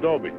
Adobe.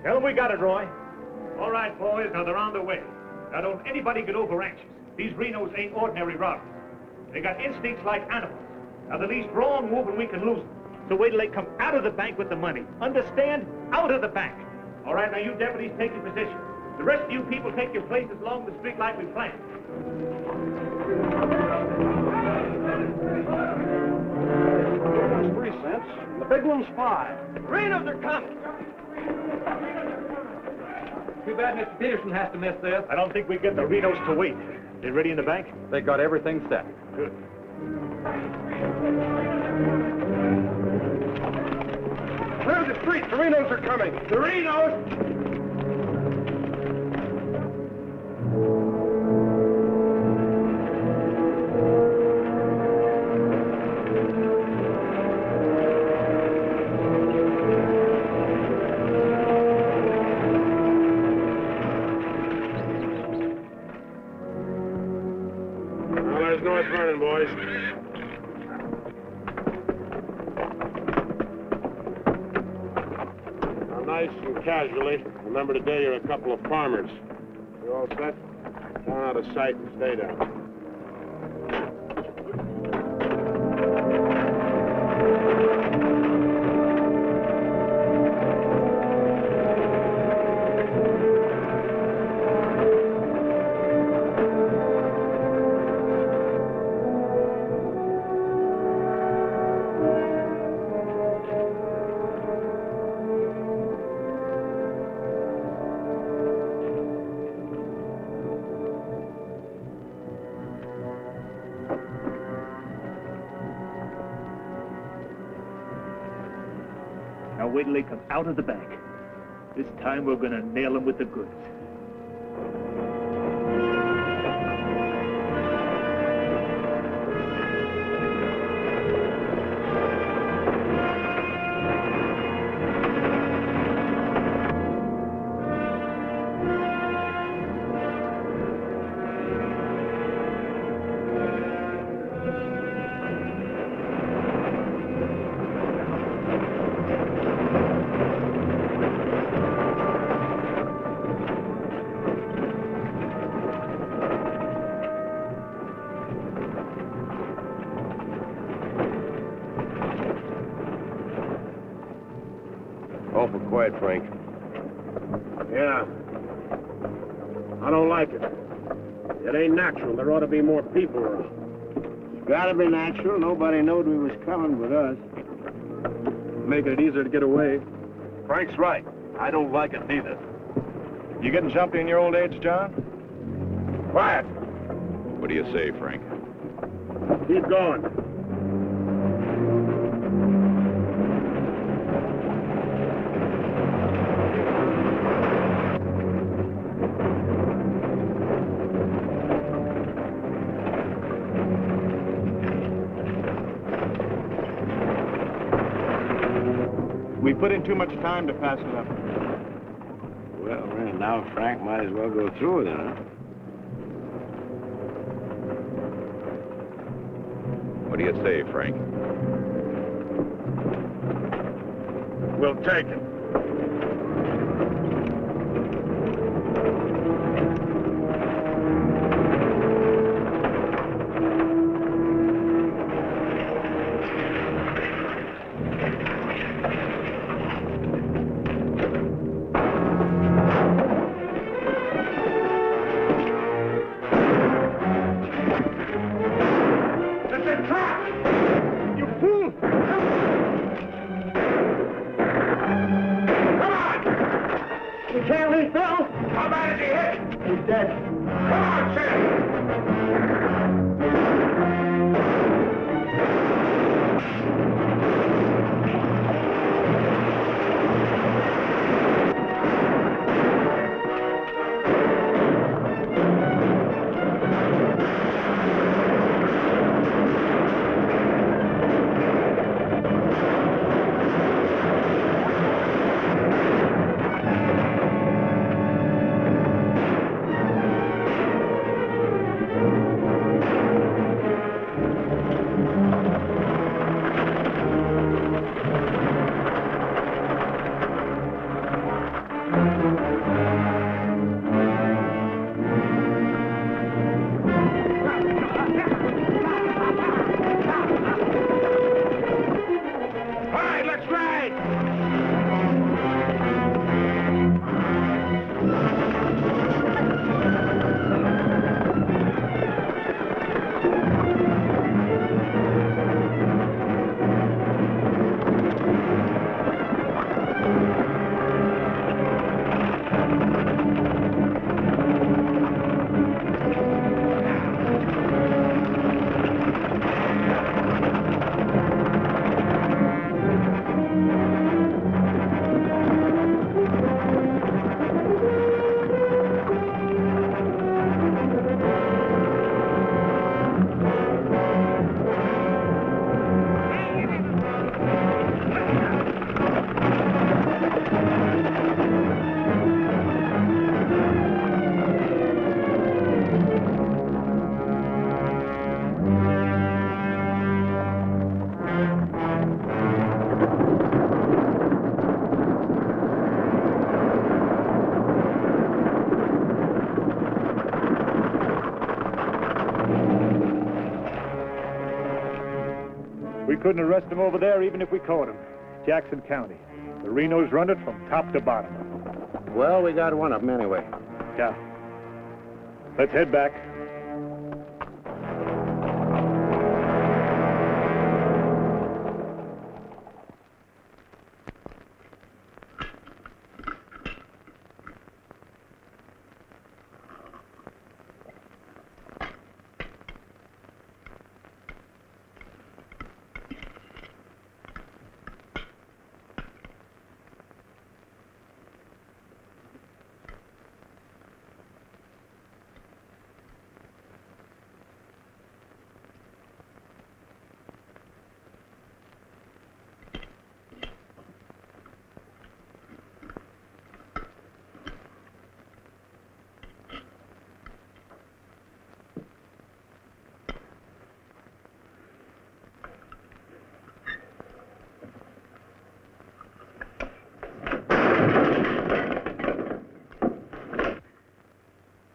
Tell them we got it, Roy. All right, boys, now they're on the way. Now, don't anybody get over anxious. These Renos ain't ordinary robbers. They got instincts like animals. Now, the least wrong move and we can lose them. So wait till they come out of the bank with the money. Understand? Out of the bank. All right, now you deputies take your position. The rest of you people take your places along the street like we planned. One's 3 cents. The big one's 5. Renos are coming. Too bad Mr. Peterson has to miss this. I don't think we get the Renos to wait. They ready in the bank? They got everything set. Good. Clear the street. The Renos are coming. The Renos! Boys. Now, nice and casually, remember today you're a couple of farmers. You all set? Down out of sight and stay down. Now wait till they come out of the bank. This time we're gonna nail them with the goods. Awful quiet, Frank. Yeah. I don't like it. It ain't natural. There ought to be more people around. It's gotta be natural. Nobody knowed we was coming but us. Making it easier to get away. Frank's right. I don't like it neither. You getting jumpy in your old age, John? Quiet. What do you say, Frank? Keep going. We put in too much time to pass it up. Well, now Frank might as well go through with it, huh? What do you say, Frank? We'll take it. Sid. Come on, Sid! We couldn't arrest him over there even if we caught him. Jackson County. The Renos run it from top to bottom. Well, we got one of them anyway. Yeah. Let's head back.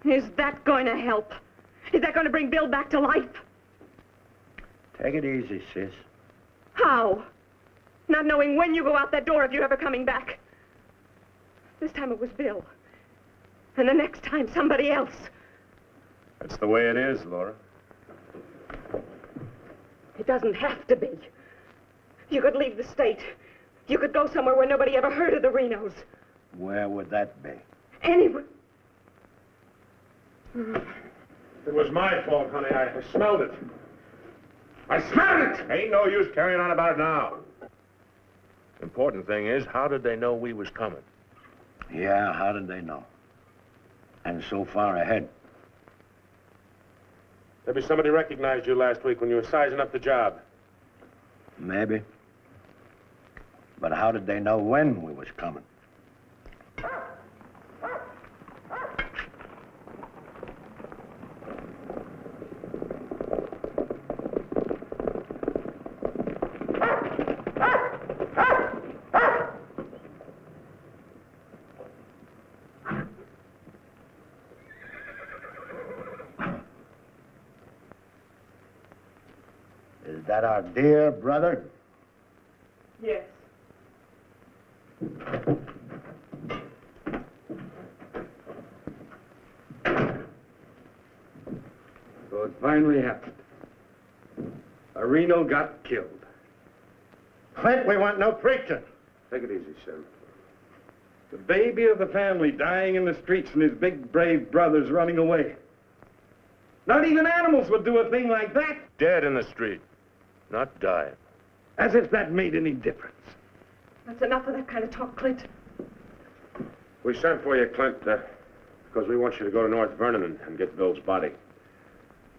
Is that going to help? Is that going to bring Bill back to life? Take it easy, sis. How? Not knowing when you go out that door if you're ever coming back. This time it was Bill. And the next time, somebody else. That's the way it is, Laura. It doesn't have to be. You could leave the state. You could go somewhere where nobody ever heard of the Renos. Where would that be? Anywhere. It was my fault, honey. I smelled it. I smelled it! Ain't no use carrying on about it now. Important thing is, how did they know we was coming? Yeah, how did they know? And so far ahead. Maybe somebody recognized you last week when you were sizing up the job. Maybe. But how did they know when we was coming? Is that our dear brother? Yes. So it finally happened. A Reno got killed. Clint, we want no preaching. Take it easy, Sheriff. The baby of the family dying in the streets and his big, brave brothers running away. Not even animals would do a thing like that. Dead in the street, not dying. As if that made any difference. That's enough of that kind of talk, Clint. We sent for you, Clint, because we want you to go to North Vernon and get Bill's body.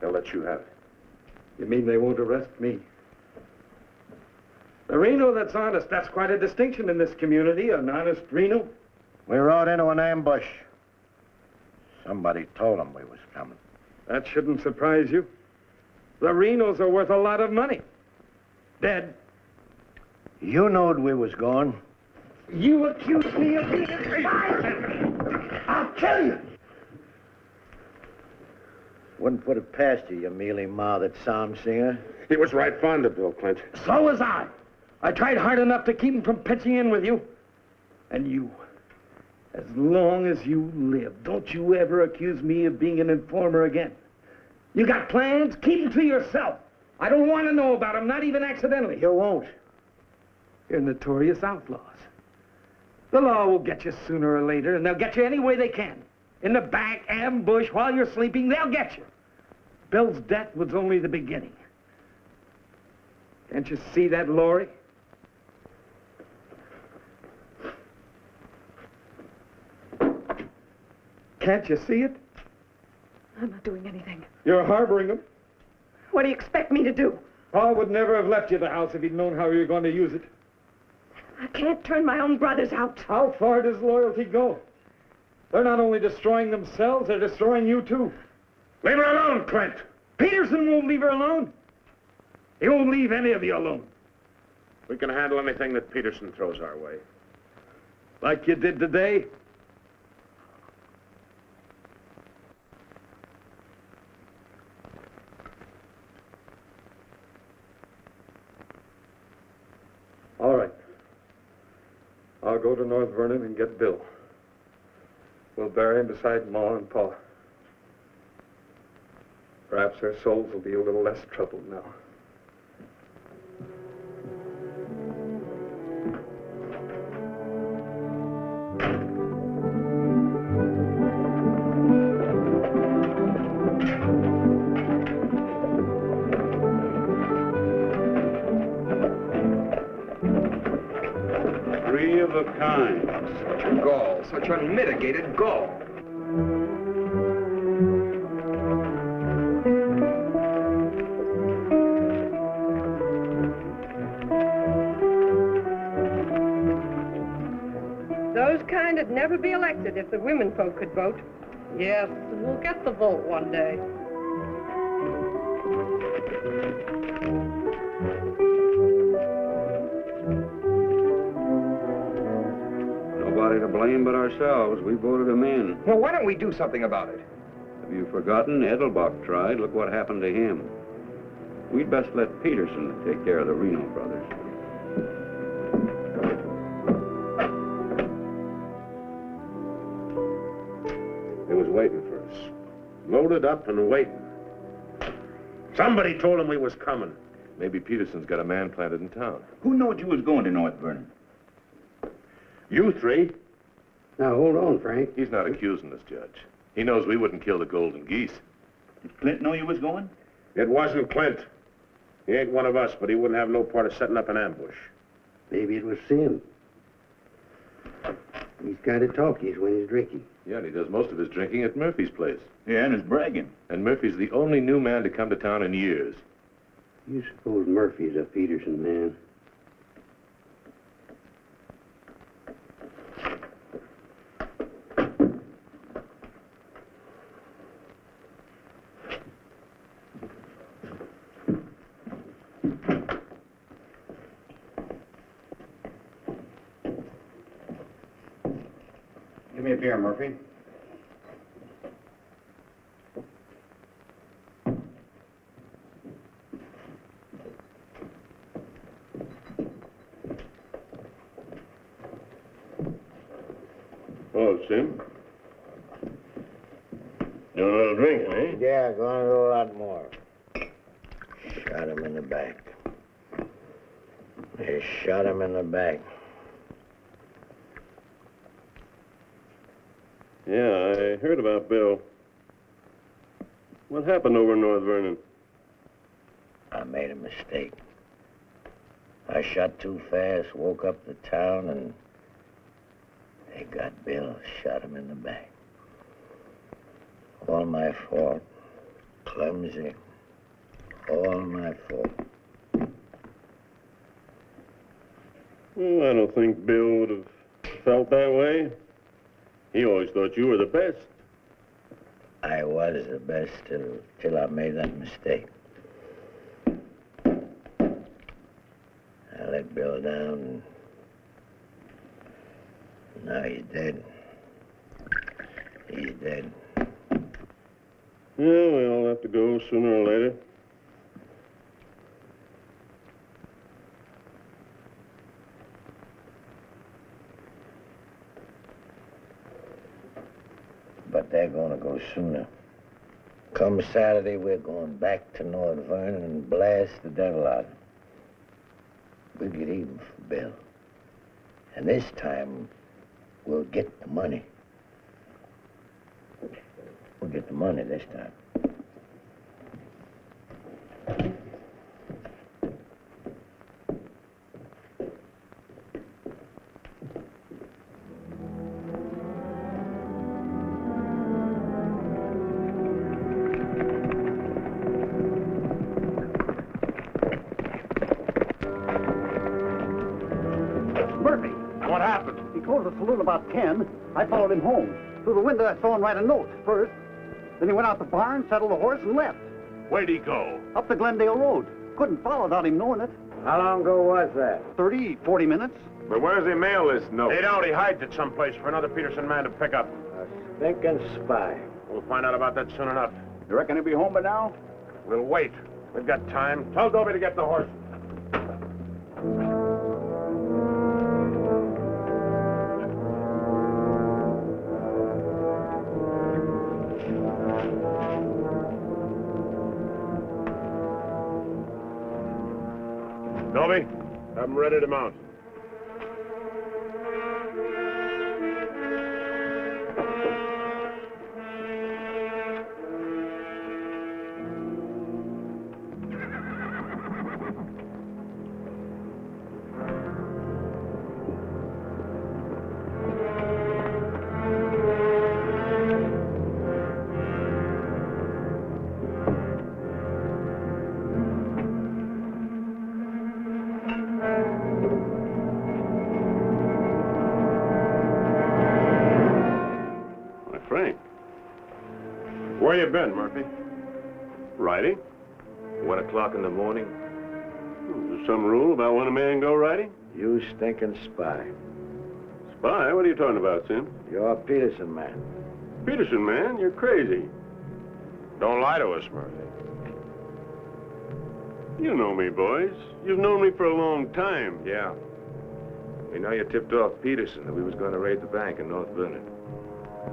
They'll let you have it. You mean they won't arrest me? A Reno that's honest, that's quite a distinction in this community, an honest Reno. We rode into an ambush. Somebody told them we was coming. That shouldn't surprise you. The Renos are worth a lot of money. Dead. You knowed we was going. You accuse me of being a spy. I'll kill you. Wouldn't put it past you, you mealy-mouthed psalm singer. He was right fond of Bill, Clint. So was I. I tried hard enough to keep him from pitching in with you. And you, as long as you live, don't you ever accuse me of being an informer again. You got plans? Keep them to yourself. I don't want to know about them, not even accidentally. You won't. You're notorious outlaws. The law will get you sooner or later, and they'll get you any way they can. In the back, ambush, while you're sleeping, they'll get you. Bill's death was only the beginning. Can't you see that, Laurie? Can't you see it? I'm not doing anything. You're harboring them. What do you expect me to do? Paul would never have left you the house if he'd known how you were going to use it. I can't turn my own brothers out. How far does loyalty go? They're not only destroying themselves, they're destroying you, too. Leave her alone, Clint. Peterson won't leave her alone. He won't leave any of you alone. We can handle anything that Peterson throws our way. Like you did today? All right. I'll go to North Vernon and get Bill. We'll bury him beside Ma and Pa. Perhaps their souls will be a little less troubled now. Three of a kind. Gall, such unmitigated gall. Those kind would never be elected if the women folk could vote. Yes, we'll get the vote one day. Nobody to blame but ourselves. We voted him in. Well, why don't we do something about it? Have you forgotten? Edelbach tried. Look what happened to him. We'd best let Peterson take care of the Reno brothers. He was waiting for us. Loaded up and waiting. Somebody told him we was coming. Maybe Peterson's got a man planted in town. Who knowed you was going to North Vernon? You three? Now, hold on, Frank. He's not accusing us, Judge. He knows we wouldn't kill the golden geese. Did Clint know you was going? It wasn't Clint. He ain't one of us, but he wouldn't have no part of setting up an ambush. Maybe it was Sim. He's kind of talkies when he's drinking. Yeah, and he does most of his drinking at Murphy's place. Yeah, and is bragging. And Murphy's the only new man to come to town in years. You suppose Murphy's a Peterson man? Give me a beer, Murphy. Oh, Sim. You want a little drink, eh? Yeah, going to do a lot more. Shot him in the back. They shot him in the back. Yeah, I heard about Bill. What happened over in North Vernon? I made a mistake. I shot too fast, woke up the town, and they got Bill, shot him in the back. All my fault. Clumsy. All my fault. Well, I don't think Bill would have felt that way. He always thought you were the best. I was the best till I made that mistake. I let Bill down, and now he's dead. He's dead. Yeah, we all have to go sooner or later. But they're gonna go sooner. Come Saturday, we're going back to North Vernon and blast the devil out of him. We'll get even for Bill. And this time, we'll get the money. We'll get the money this time. What happened? He closed the saloon about 10. I followed him home. Through the window, I saw him write a note first. Then he went out the barn, saddled the horse, and left. Where'd he go? Up the Glendale Road. Couldn't follow without him knowing it. How long ago was that? 30, 40 minutes. But where does he mail this note? Hey, doubt he hides it someplace for another Peterson man to pick up. A stinking spy. We'll find out about that soon enough. You reckon he'll be home by now? We'll wait. We've got time. Tell Dobie to get the horse. Dobie, have him ready to mount. Frank, where you been, Murphy? Riding? 1 o'clock in the morning. Is there some rule about when a man go riding? You stinking spy. Spy? What are you talking about, Sim? You're a Peterson man. Peterson, man, you're crazy. Don't lie to us, Murphy. You know me, boys. You've known me for a long time. Yeah. We know you tipped off Peterson that we was going to raid the bank in North Vernon.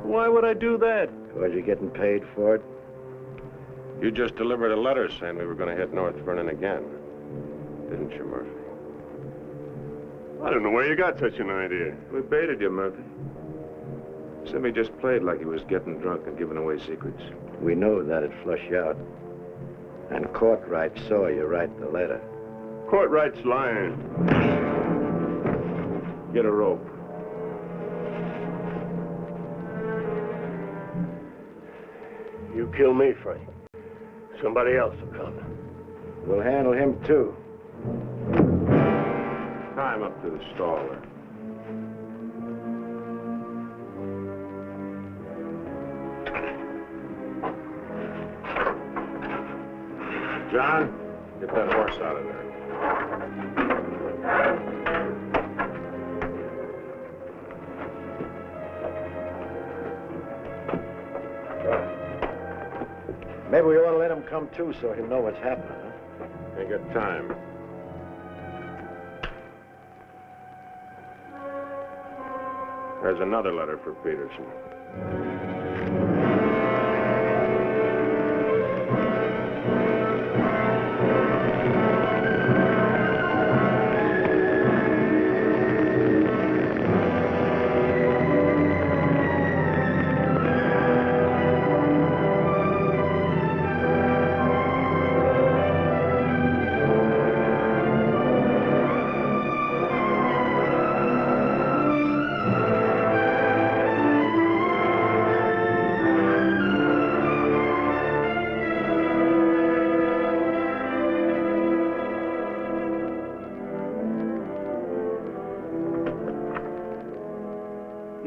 Why would I do that? Was you getting paid for it? You just delivered a letter saying we were going to hit North Vernon again. Didn't you, Murphy? I don't know where you got such an idea. We baited you, Murphy. Simmy just played like he was getting drunk and giving away secrets. We knew that'd flush you out. And Courtright saw you write the letter. Courtright's lying. Get a rope. You kill me, Frank. Somebody else will come. We'll handle him, too. Tie him up to the stall there. John, get that horse out of there. Maybe we ought to let him come, too, so he'll know what's happening, huh? Ain't got time. There's another letter for Peterson.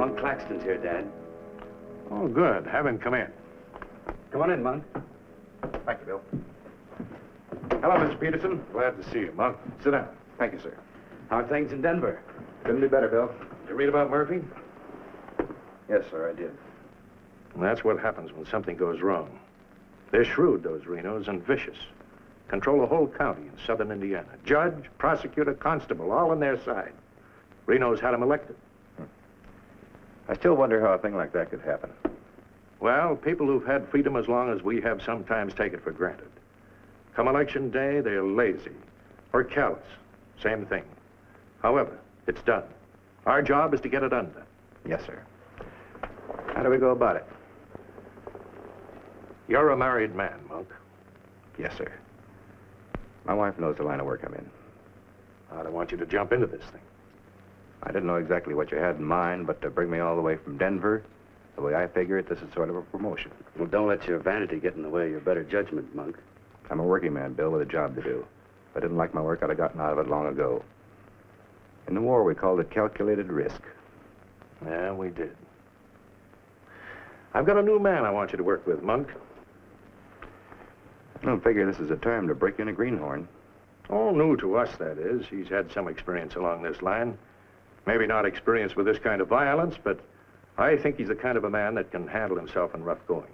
Monk Claxton's here, Dad. Oh, good. Have him come in. Come on in, Monk. Thank you, Bill. Hello, Mr. Peterson. Glad to see you, Monk. Sit down. Thank you, sir. How are things in Denver? Couldn't be better, Bill. Did you read about Murphy? Yes, sir, I did. And that's what happens when something goes wrong. They're shrewd, those Renos, and vicious. Control the whole county in southern Indiana. Judge, prosecutor, constable, all on their side. Reno's had him elected. I still wonder how a thing like that could happen. Well, people who've had freedom as long as we have sometimes take it for granted. Come election day, they're lazy or callous. Same thing. However, it's done. Our job is to get it undone. Yes, sir. How do we go about it? You're a married man, Monk. Yes, sir. My wife knows the line of work I'm in. I don't want you to jump into this thing. I didn't know exactly what you had in mind, but to bring me all the way from Denver, the way I figure it, this is sort of a promotion. Well, don't let your vanity get in the way of your better judgment, Monk. I'm a working man, Bill, with a job to do. If I didn't like my work, I'd have gotten out of it long ago. In the war, we called it calculated risk. Yeah, we did. I've got a new man I want you to work with, Monk. I don't figure this is a time to break in a greenhorn. All new to us, that is. He's had some experience along this line. Maybe not experience with this kind of violence, but I think he's the kind of a man that can handle himself in rough going.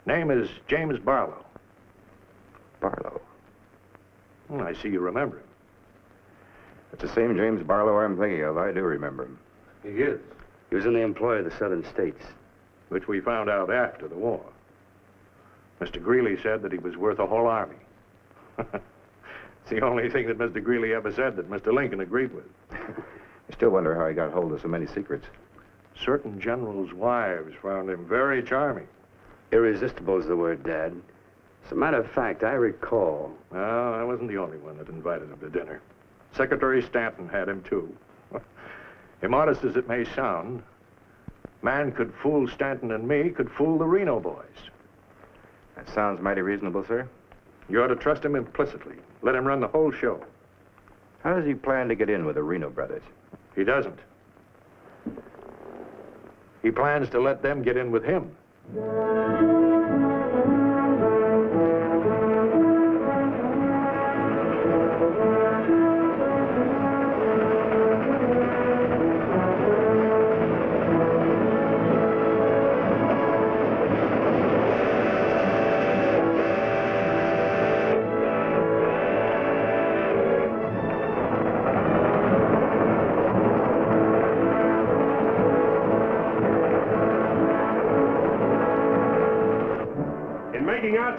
Name is James Barlow. Barlow? I see you remember him. It's the same James Barlow I'm thinking of. I do remember him. He is. He was in the employ of the southern states. Which we found out after the war. Mr. Greeley said that he was worth a whole army. It's the only thing that Mr. Greeley ever said that Mr. Lincoln agreed with. I still wonder how he got hold of so many secrets. Certain generals' wives found him very charming. Irresistible is the word, Dad. As a matter of fact, I recall... No, I wasn't the only one that invited him to dinner. Secretary Stanton had him, too. Immodest as it may sound, man could fool Stanton and me, could fool the Reno boys. That sounds mighty reasonable, sir. You ought to trust him implicitly. Let him run the whole show. How does he plan to get in with the Reno brothers? He doesn't. He plans to let them get in with him.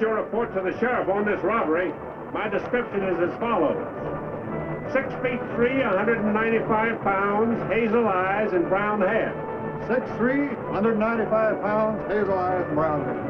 Your report to the sheriff on this robbery, my description is as follows. 6 feet 3, 195 pounds, hazel eyes, and brown hair. 6'3", 195 pounds, hazel eyes, and brown hair.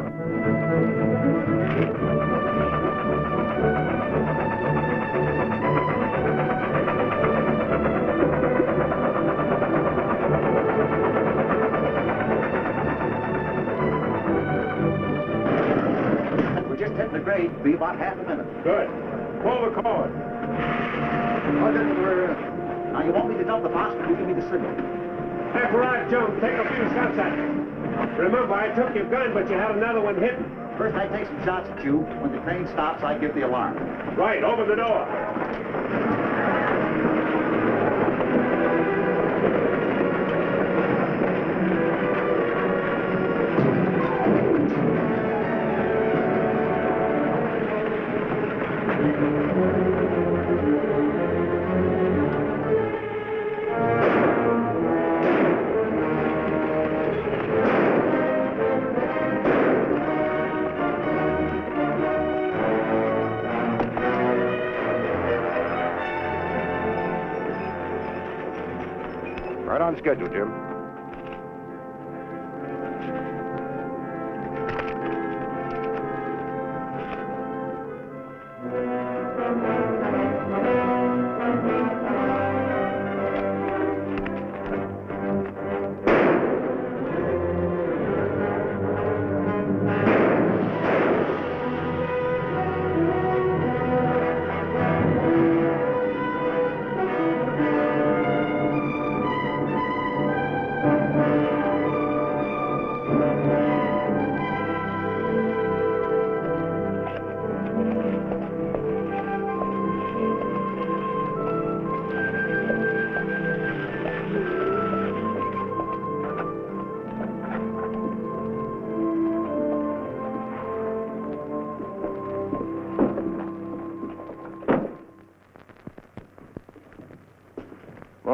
The grade be about half a minute. Good. Pull the cord. I'll get to the rear end. Now, you want me to dump the box, or you give me the signal? After I jump, take a few shots at it. Remember, I took your gun, but you had another one hidden. First, I take some shots at you. When the train stops, I give the alarm. Right, open the door. Right on schedule, Jim.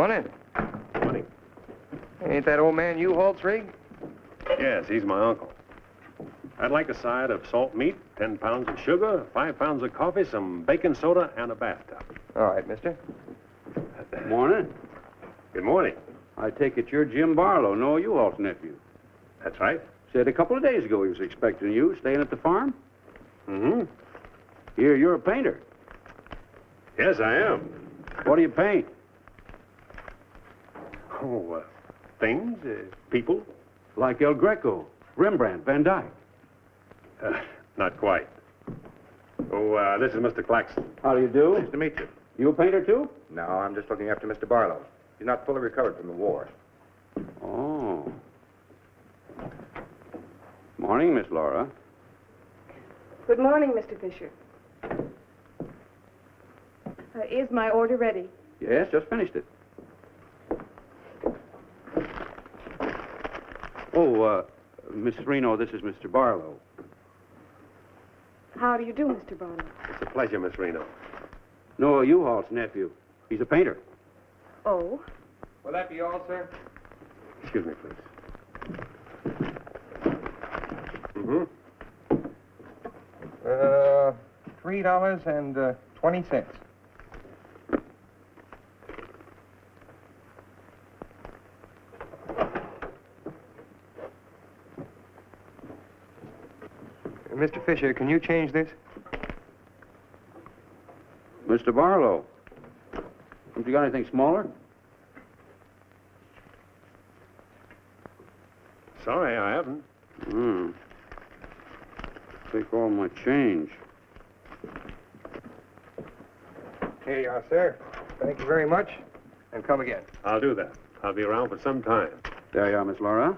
Morning. Morning. Ain't that old man U-Haul's rig? Yes, he's my uncle. I'd like a side of salt meat, 10 pounds of sugar, 5 pounds of coffee, some baking soda, and a bathtub. All right, mister. Morning. Good morning. I take it you're Jim Barlow, Noah U-Haul's nephew. That's right. Said a couple of days ago he was expecting you, staying at the farm. Mm-hmm. Here, you're a painter. Yes, I am. What do you paint? Oh, things, people. Like El Greco, Rembrandt, Van Dyke. Not quite. Oh, this is Mr. Claxton. How do you do? Nice to meet you. You a painter, too? No, I'm just looking after Mr. Barlow. He's not fully recovered from the war. Oh. Morning, Miss Laura. Good morning, Mr. Fisher. Is my order ready? Yes, just finished it. Oh, Miss Reno, this is Mr. Barlow. How do you do, Mr. Barlow? It's a pleasure, Miss Reno. Noah U-Haul's nephew. He's a painter. Oh? Will that be all, sir? Excuse me, please. Mm-hmm. $3.20. Mr. Fisher, can you change this? Mr. Barlow. Haven't you got anything smaller? Sorry, I haven't. Take all my change. Here you are, sir. Thank you very much. And come again. I'll do that. I'll be around for some time. There you are, Miss Laura.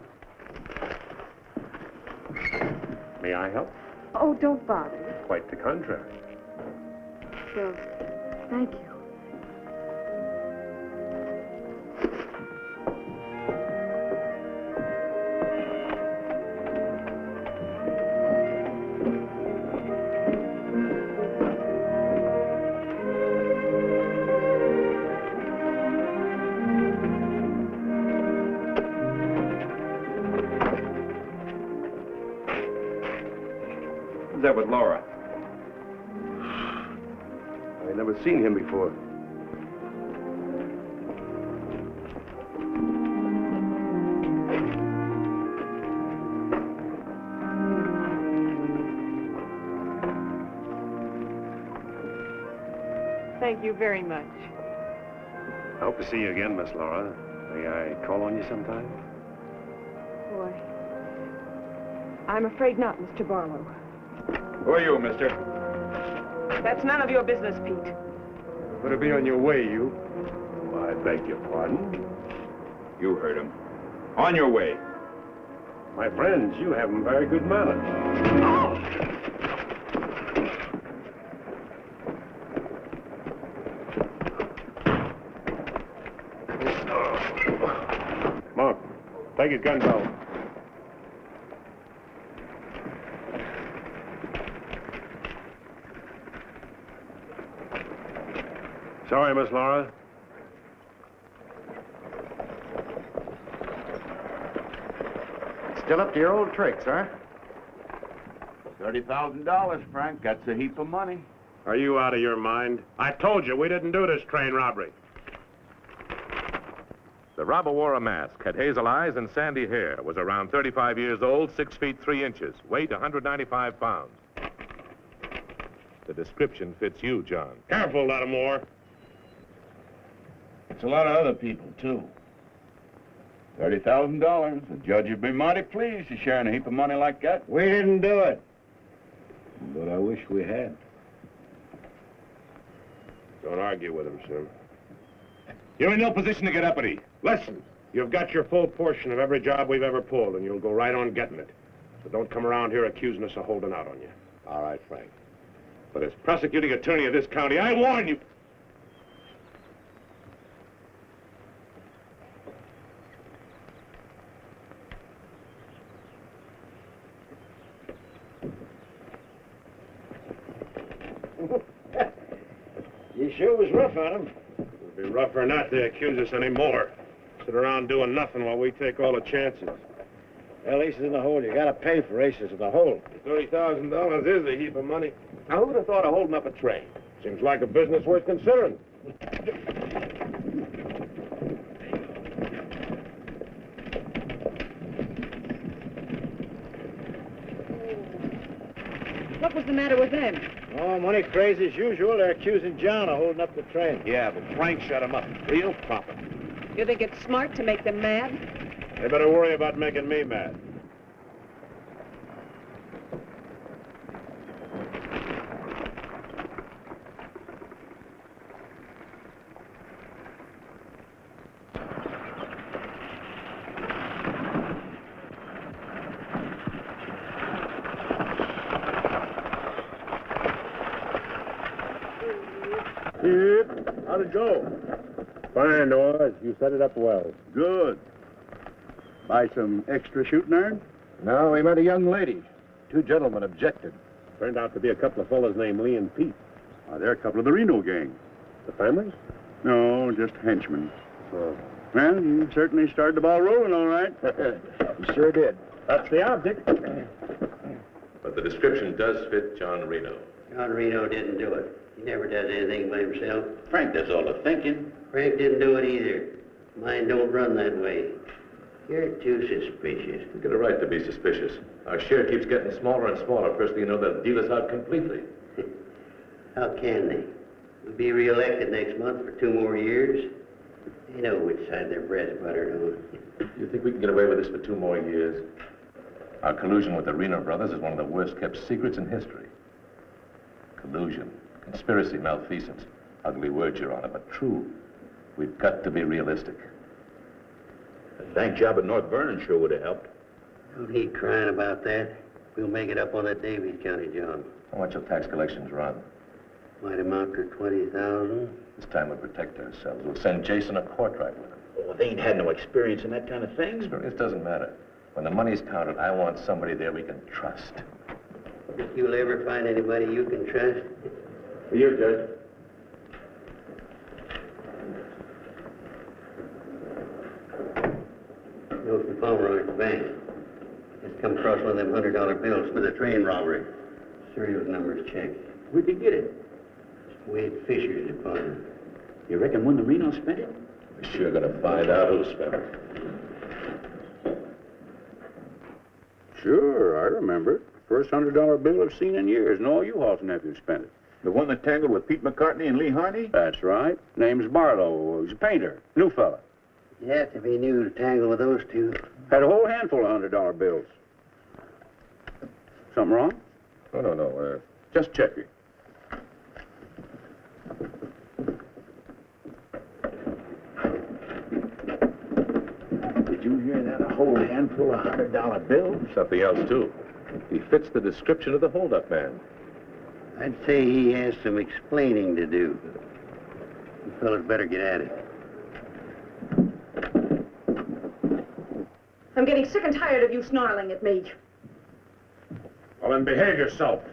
May I help? Oh, don't bother. Quite the contrary. Well, thank you. Who's that with Laura? I've never seen him before. Thank you very much. I hope to see you again, Miss Laura. May I call on you sometime? Boy, I'm afraid not, Mr. Barlow. Who are you, mister? That's none of your business, Pete. Better be on your way, you. Oh, I beg your pardon. You heard him. On your way. My friends, you have very good manners. Mark, take his gun belt. Sorry, Miss Laura. Still up to your old tricks, huh? $30,000, Frank. That's a heap of money. Are you out of your mind? I told you we didn't do this train robbery. The robber wore a mask, had hazel eyes and sandy hair, was around 35 years old, 6 feet 3 inches, weight 195 pounds. The description fits you, John. Careful, Lattimore. It's a lot of other people, too. $30,000. The judge would be mighty pleased to sharing a heap of money like that. We didn't do it. But I wish we had. Don't argue with him, Sim. You're in no position to get uppity. Listen, you've got your full portion of every job we've ever pulled, and you'll go right on getting it. So don't come around here accusing us of holding out on you. All right, Frank. But as prosecuting attorney of this county, I warn you. You sure was rough on him. It'd be rougher not to accuse us anymore. Sit around doing nothing while we take all the chances. Well, aces in the hole. You gotta pay for aces in the hole. $30,000 is a heap of money. Now, who'd have thought of holding up a train? Seems like a business worth considering. What was the matter with them? Oh, money crazy as usual. They're accusing John of holding up the train. Yeah, but Frank shut him up. Real profit. You think it's smart to make them mad? They better worry about making me mad. How'd it go? Fine, Oz. You set it up well. Good. Buy some extra shooting iron? No, we met a young lady. Two gentlemen objected. Turned out to be a couple of fellas named Lee and Pete. They're a couple of the Reno gang. The families? No, just henchmen. Oh. Well, you certainly started the ball rolling, all right. You sure did. That's the object. But the description does fit John Reno. John Reno didn't do it. He never does anything by himself. Frank does all the thinking. Frank didn't do it either. Mine don't run that way. You're too suspicious. You get a right to be suspicious. Our share keeps getting smaller and smaller. First thing you know, they'll deal us out completely. How can they? We'll be reelected next month for 2 more years. They know which side their bread's buttered on. You think we can get away with this for 2 more years? Our collusion with the Reno brothers is one of the worst kept secrets in history. Collusion, conspiracy, malfeasance. Ugly words, Your Honor, but true. We've got to be realistic. The bank job at North Vernon sure would have helped. Don't need crying about that. We'll make it up on that Davies County job. How much will tax collections run? Might amount to 20,000. This time we'll protect ourselves. We'll send Jason a Courtright with him. Oh, they ain't had no experience in that kind of thing. Experience doesn't matter. When the money's counted, I want somebody there we can trust. Think you'll ever find anybody you can trust? You, Judge. Note from Palmer at the bank. Just come across one of them $100 bills for the train robbery. Serial numbers checked. Where'd you get it? Wade Fisher's deposit. You reckon when the Reno spent it? We're sure gonna find out who spent it. Sure, I remember it. First $100 bill I've seen in years, and all you Hall's nephews spent it. The one that tangled with Pete McCartney and Lee Harney? That's right. Name's Barlow. He's a painter. New fella. You have to be new to tangle with those two. Had a whole handful of $100 bills. Something wrong? Oh, no. Just checking. Did you hear that? A whole handful of $100 bills? Something else, too. He fits the description of the holdup man. I'd say he has some explaining to do. You fellas better get at it. I'm getting sick and tired of you snarling at me. Well, then behave yourself.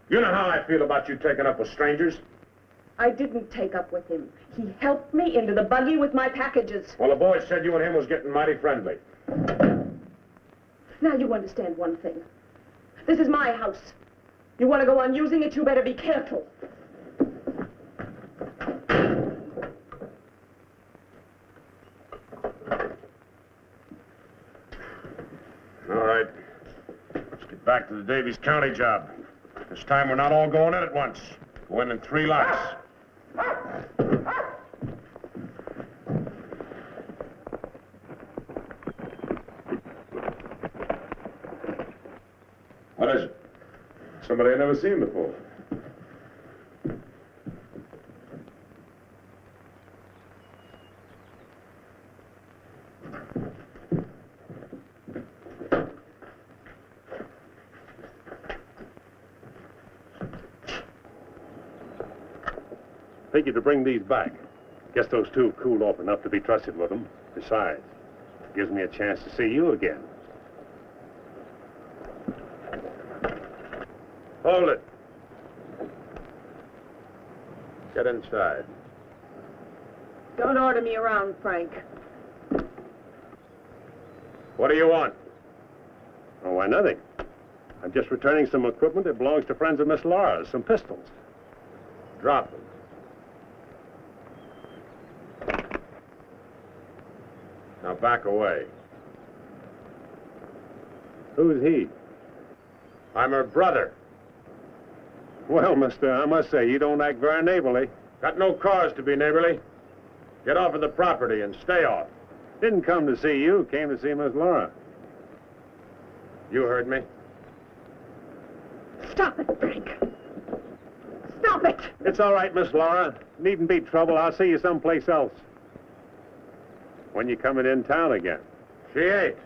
You know how I feel about you taking up with strangers. I didn't take up with him. He helped me into the buggy with my packages. Well, the boys said you and him was getting mighty friendly. Now you understand one thing. This is my house. You want to go on using it, you better be careful. All right. Let's get back to the Davies County job. This time we're not all going in at once. Go in 3 lots. What is it? Somebody I've never seen before. Take you to bring these back. Guess those two cooled off enough to be trusted with them. Besides, it gives me a chance to see you again. Hold it. Get inside. Don't order me around, Frank. What do you want? Oh, why, nothing. I'm just returning some equipment that belongs to friends of Miss Laura's, some pistols. Drop them. Now back away. Who's he? I'm her brother. Well, mister, I must say, you don't act very neighborly. Got no cause to be neighborly. Get off of the property and stay off. Didn't come to see you, came to see Miss Laura. You heard me. Stop it, Frank. Stop it! It's all right, Miss Laura. Needn't be trouble. I'll see you someplace else. When you coming in town again? She ain't.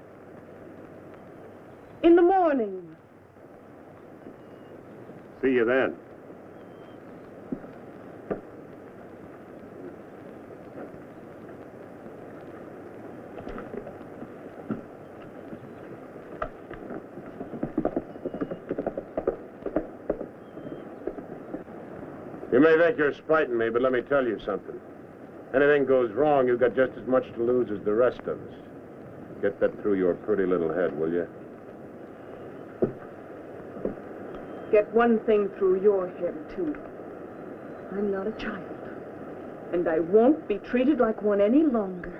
In the morning. See you then. You may think you're spiting me, but let me tell you something. Anything goes wrong, you've got just as much to lose as the rest of us. Get that through your pretty little head, will you? Get one thing through your head, too. I'm not a child. And I won't be treated like one any longer.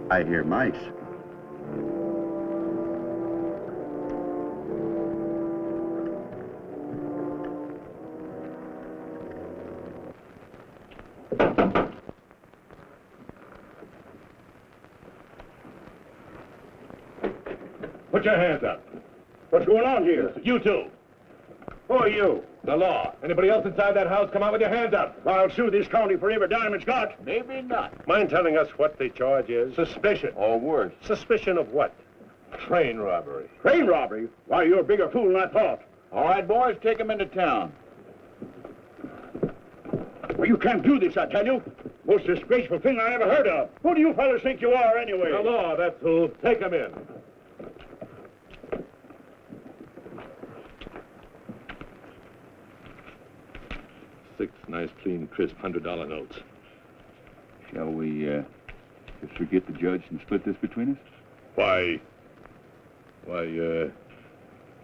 I hear mice. Put your hands up. What's going on here? You two. Who are you? The law. Anybody else inside that house, come out with your hands up. I'll sue this county for every dime it's got. Maybe not. Mind telling us what the charge is? Suspicion. Or worse. Suspicion of what? Train robbery. Train robbery? Why, you're a bigger fool than I thought. All right, boys, take him into town. Well, you can't do this, I tell you. Most disgraceful thing I ever heard of. Who do you fellas think you are, anyway? The law, that's who. Take him in. Six nice, clean, crisp $100 notes. Shall we, just forget the judge and split this between us? Why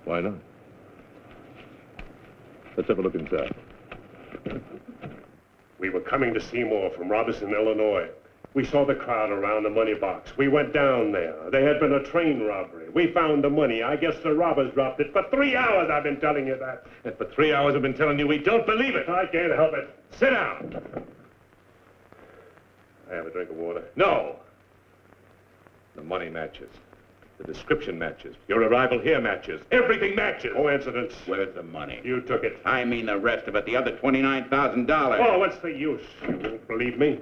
not? Let's have a look inside. We were coming to Seymour from Robertson, Illinois. We saw the crowd around the money box. We went down there. There had been a train robbery. We found the money. I guess the robbers dropped it. For 3 hours I've been telling you that. And for 3 hours I've been telling you we don't believe it. I can't help it. Sit down. I have a drink of water. No. The money matches. The description matches. Your arrival here matches. Everything matches. Coincidence. Where's the money? You took it. I mean the rest of it, the other $29,000. Oh, what's the use? You won't believe me.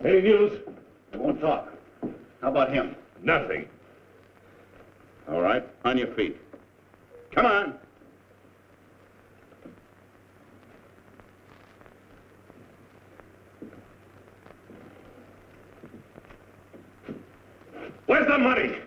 Any news? I won't talk. How about him? Nothing. All right, on your feet. Come on. Where's the money?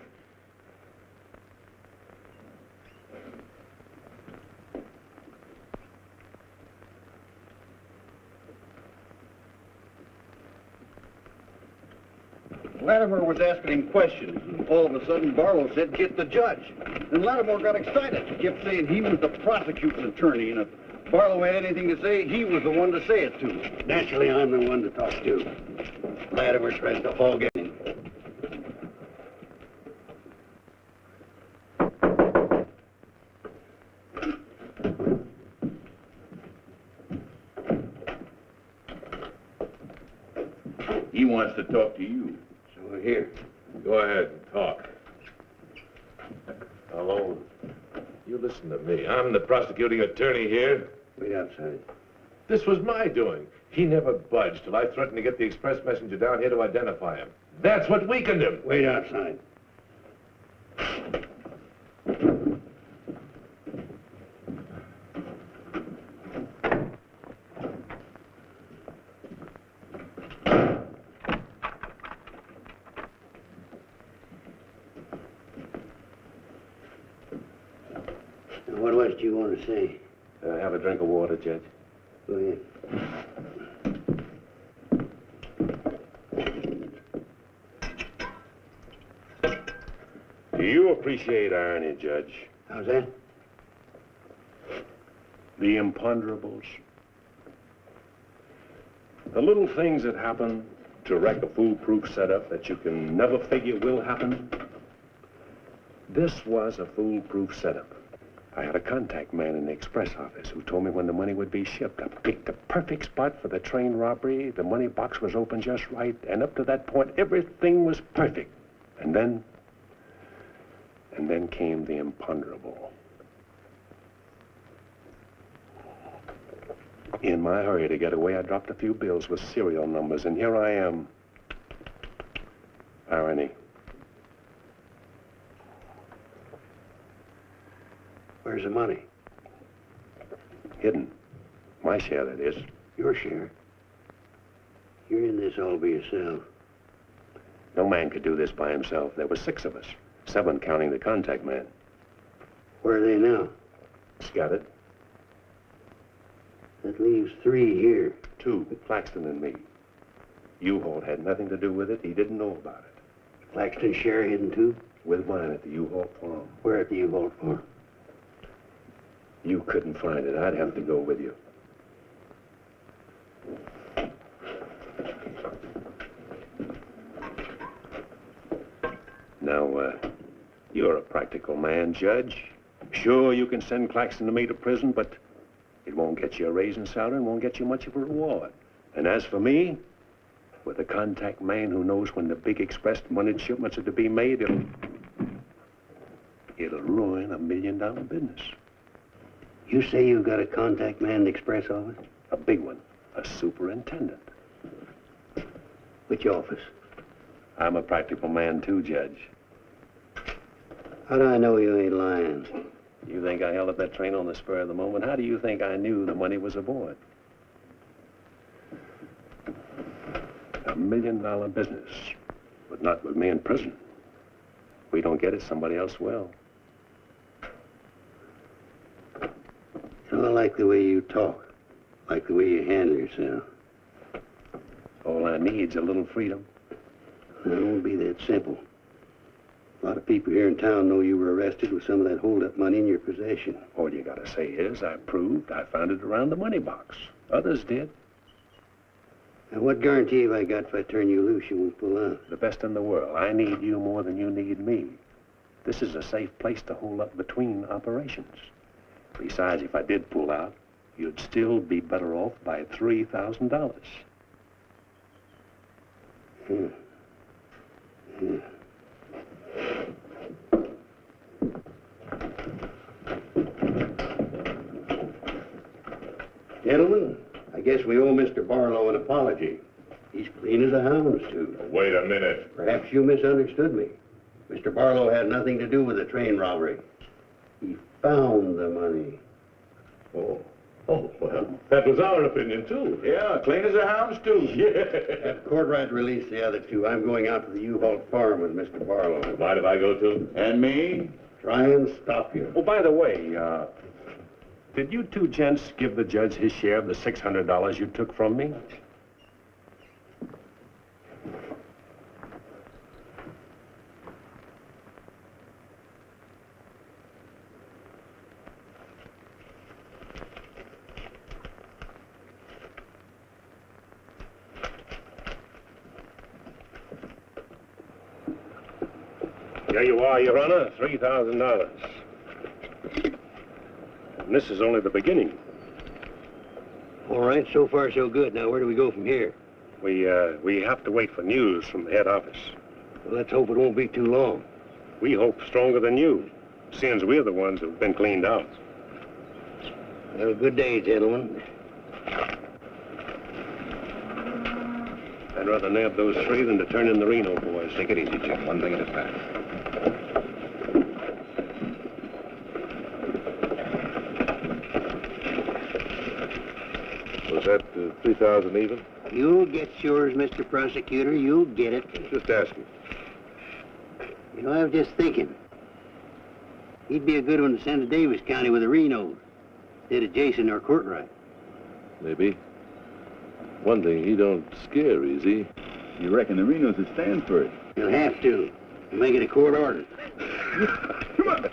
Latimer was asking him questions, and all of a sudden Barlow said, "Get the judge." And Latimer got excited. He kept saying he was the prosecuting attorney, and if Barlow had anything to say, he was the one to say it to. Naturally, I'm the one to talk to. Latimer tries to hog at him. He wants to talk to you. So here. Go ahead and talk. Alone. You listen to me. I'm the prosecuting attorney here. Wait outside. This was my doing. He never budged till I threatened to get the express messenger down here to identify him. That's what weakened him. Wait outside. What was it you want to say? Have a drink of water, Judge. Go ahead. Do you appreciate irony, Judge? How's that? The imponderables. The little things that happen to wreck a foolproof setup that you can never figure will happen. This was a foolproof setup. I had a contact man in the express office who told me when the money would be shipped. I picked the perfect spot for the train robbery. The money box was open just right, and up to that point, everything was perfect. And then came the imponderable. In my hurry to get away, I dropped a few bills with serial numbers, and here I am. Irony. Where's the money? Hidden. My share, that is. Your share. You're in this all by yourself. No man could do this by himself. There were 6 of us. 7 counting the contact man. Where are they now? Scattered. That leaves 3 here. 2, Claxton and me. U-Haul had nothing to do with it. He didn't know about it. Claxton's share hidden too? With mine at the U-Haul farm. Where at the U-Haul farm? You couldn't find it. I'd have to go with you. Now, you're a practical man, Judge. Sure, you can send Claxton and me to prison, but it won't get you a raise in salary and won't get you much of a reward. And as for me, with a contact man who knows when the big express money shipments are to be made, it'll ruin $1 million business. You say you've got a contact man in the express office? A big one. A superintendent. Which office? I'm a practical man too, Judge. How do I know you ain't lying? You think I held up that train on the spur of the moment? How do you think I knew the money was aboard? $1 million business, but not with me in prison. If we don't get it, somebody else will. So I like the way you talk, like the way you handle yourself. All I need's a little freedom. It won't be that simple. A lot of people here in town know you were arrested with some of that hold-up money in your possession. All you gotta say is, I proved I found it around the money box. Others did. And what guarantee have I got if I turn you loose you won't pull out? The best in the world. I need you more than you need me. This is a safe place to hold up between operations. Besides, if I did pull out, you'd still be better off by $3,000. Gentlemen, I guess we owe Mr. Barlow an apology. He's clean as a hound's tooth. Wait a minute. Perhaps you misunderstood me. Mr. Barlow had nothing to do with the train robbery. He found the money. Oh, well, that was our opinion, too. Yeah, clean as a hound's tooth. Yeah. Have Courtright release the other 2. I'm going out to the U-Haul farm with Mr. Barlow. Mind if I go, too? And me? Try and stop you. Oh, by the way, did you 2 gents give the judge his share of the $600 you took from me? There you are, Your Honor, $3,000. And this is only the beginning. All right, so far so good. Now, where do we go from here? We have to wait for news from the head office. Well, let's hope it won't be too long. We hope stronger than you, since we're the ones who've been cleaned out. Have a good day, gentlemen. I'd rather nab those three than to turn in the Reno boys. Take it easy, Jim. One thing at a time. Was that 3,000 even? You'll get yours, Mr. Prosecutor. You'll get it. Just asking. You know, I was just thinking. He'd be a good one to send to Davis County with the Renos, instead of Jason or Courtright. Maybe. One thing, he don't scare easy. You reckon the Renos will stand for it? He'll have to. We'll make it a court order. Come on.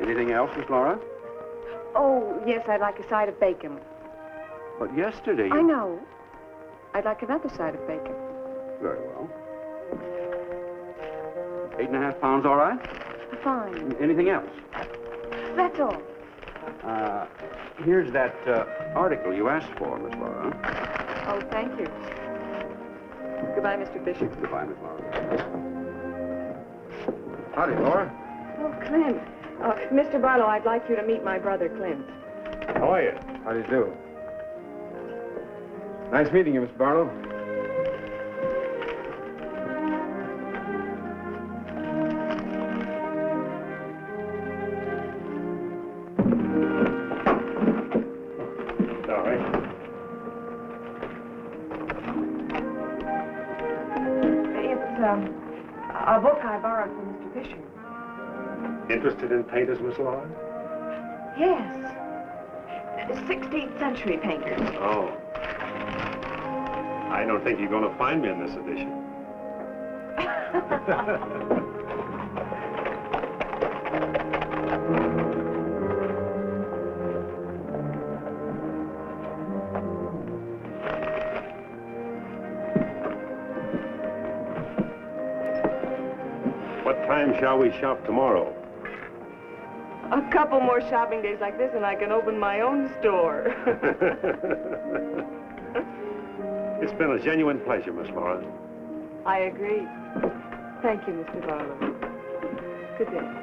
Anything else, Miss Laura? Oh, yes, I'd like a side of bacon. But yesterday I know. I'd like another side of bacon. Very well. 8.5 pounds, all right? Fine. Anything else? That's all. Here's that article you asked for, Miss Laura. Oh, thank you. Goodbye, Mr. Fisher. Goodbye, Miss Laura. Howdy, Laura. Oh, Clint. Mr. Barlow, I'd like you to meet my brother, Clint. How are you? How do you do? Nice meeting you, Mr. Barlow. Sorry. It's a book I borrowed from Mr. Fisher. Interested in painters, Miss Laura? Yes. 16th century painters. Oh. I don't think you're going to find me in this edition. What time shall we shop tomorrow? A couple more shopping days like this and I can open my own store. It's been a genuine pleasure, Miss Laura. I agree. Thank you, Mr. Barlow. Good day.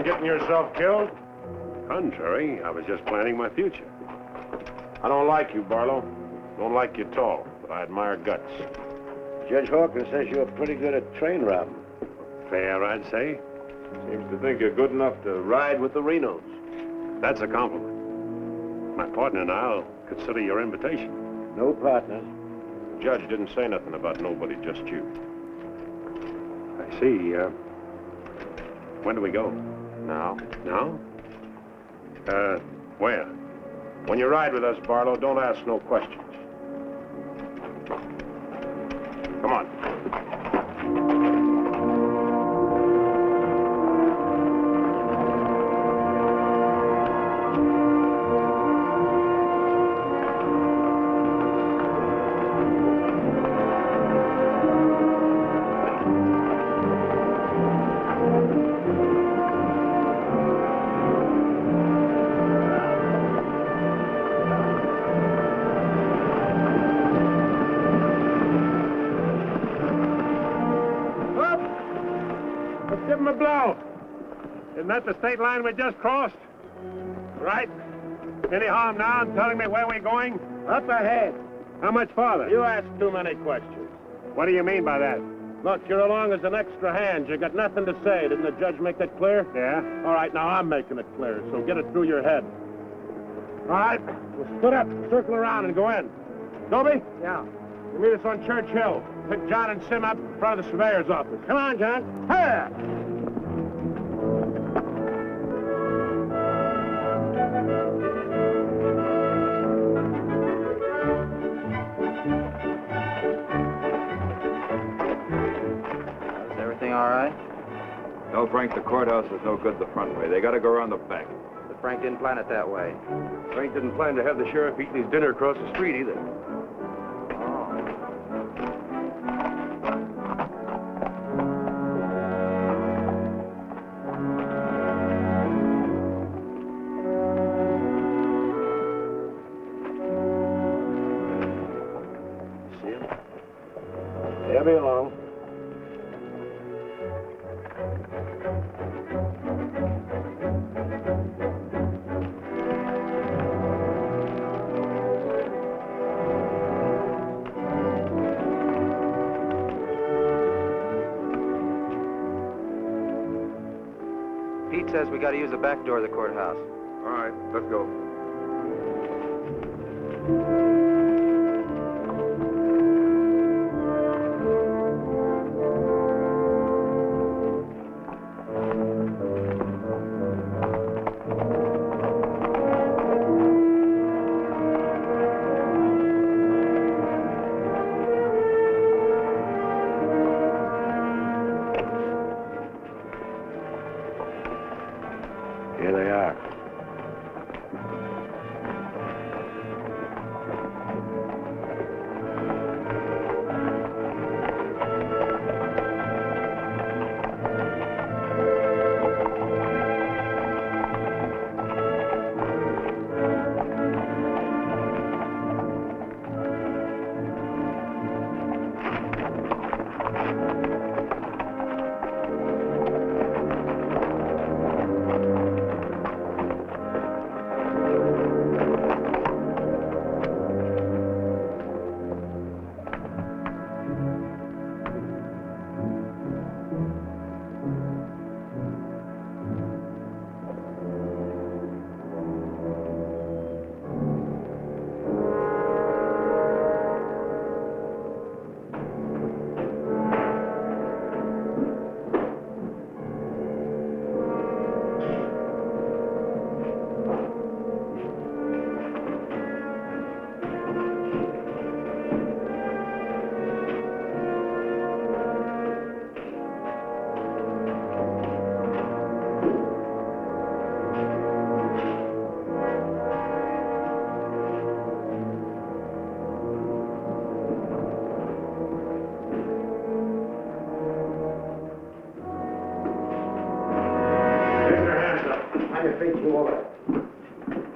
Getting yourself killed? Contrary, I was just planning my future. I don't like you, Barlow. Don't like you at all, but I admire guts. Judge Hawkins says you're pretty good at train robbing. Fair, I'd say. Seems to think you're good enough to ride with the Renos. That's a compliment. My partner and I'll consider your invitation. No partners. The judge didn't say nothing about nobody, just you. I see. When do we go? Now? Now? Where? When you ride with us, Barlow, don't ask no questions. Come on. Isn't that the state line we just crossed? Right. Any harm now in telling me where we're going? Up ahead. How much farther? You ask too many questions. What do you mean by that? Look, you're along as an extra hand. You got nothing to say. Didn't the judge make that clear? Yeah. All right, now I'm making it clear, so get it through your head. All right, we'll split up, circle around, and go in. Dobie? Yeah. You meet us on Church Hill. Pick John and Sim up in front of the surveyor's office. Come on, John. Hey! Tell Frank the courthouse is no good the front way. They got to go around the back. But Frank didn't plan it that way. Frank didn't plan to have the sheriff eating his dinner across the street either. They'll be along. Pete says we got to use the back door of the courthouse. All right, let's go. Here they are.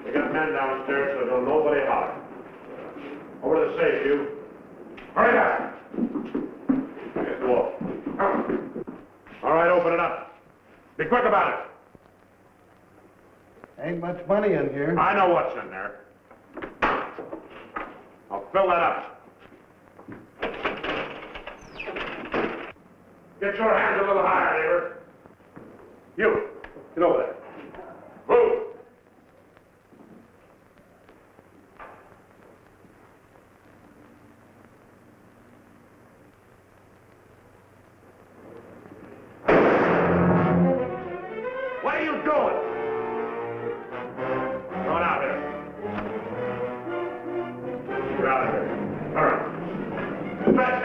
We got men downstairs, so don't nobody holler. Over to the safe, you. Hurry up! Against the wall. All right, open it up. Be quick about it. Ain't much money in here. I know what's in there. I'll fill that up. Get your hands a little higher, neighbor. You, get over there. Move! What are you doing? Come on out here. Get out of here. All right. Stretch.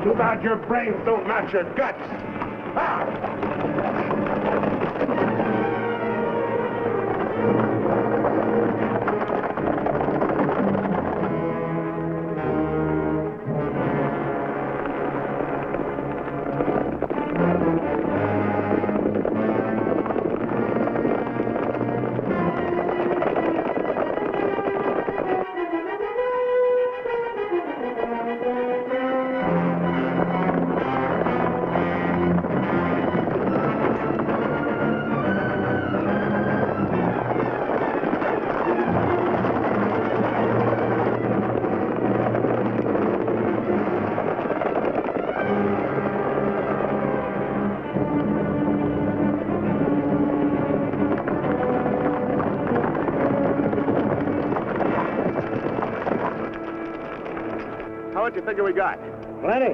Too bad your brains don't match your guts. what you figure we got? Plenty.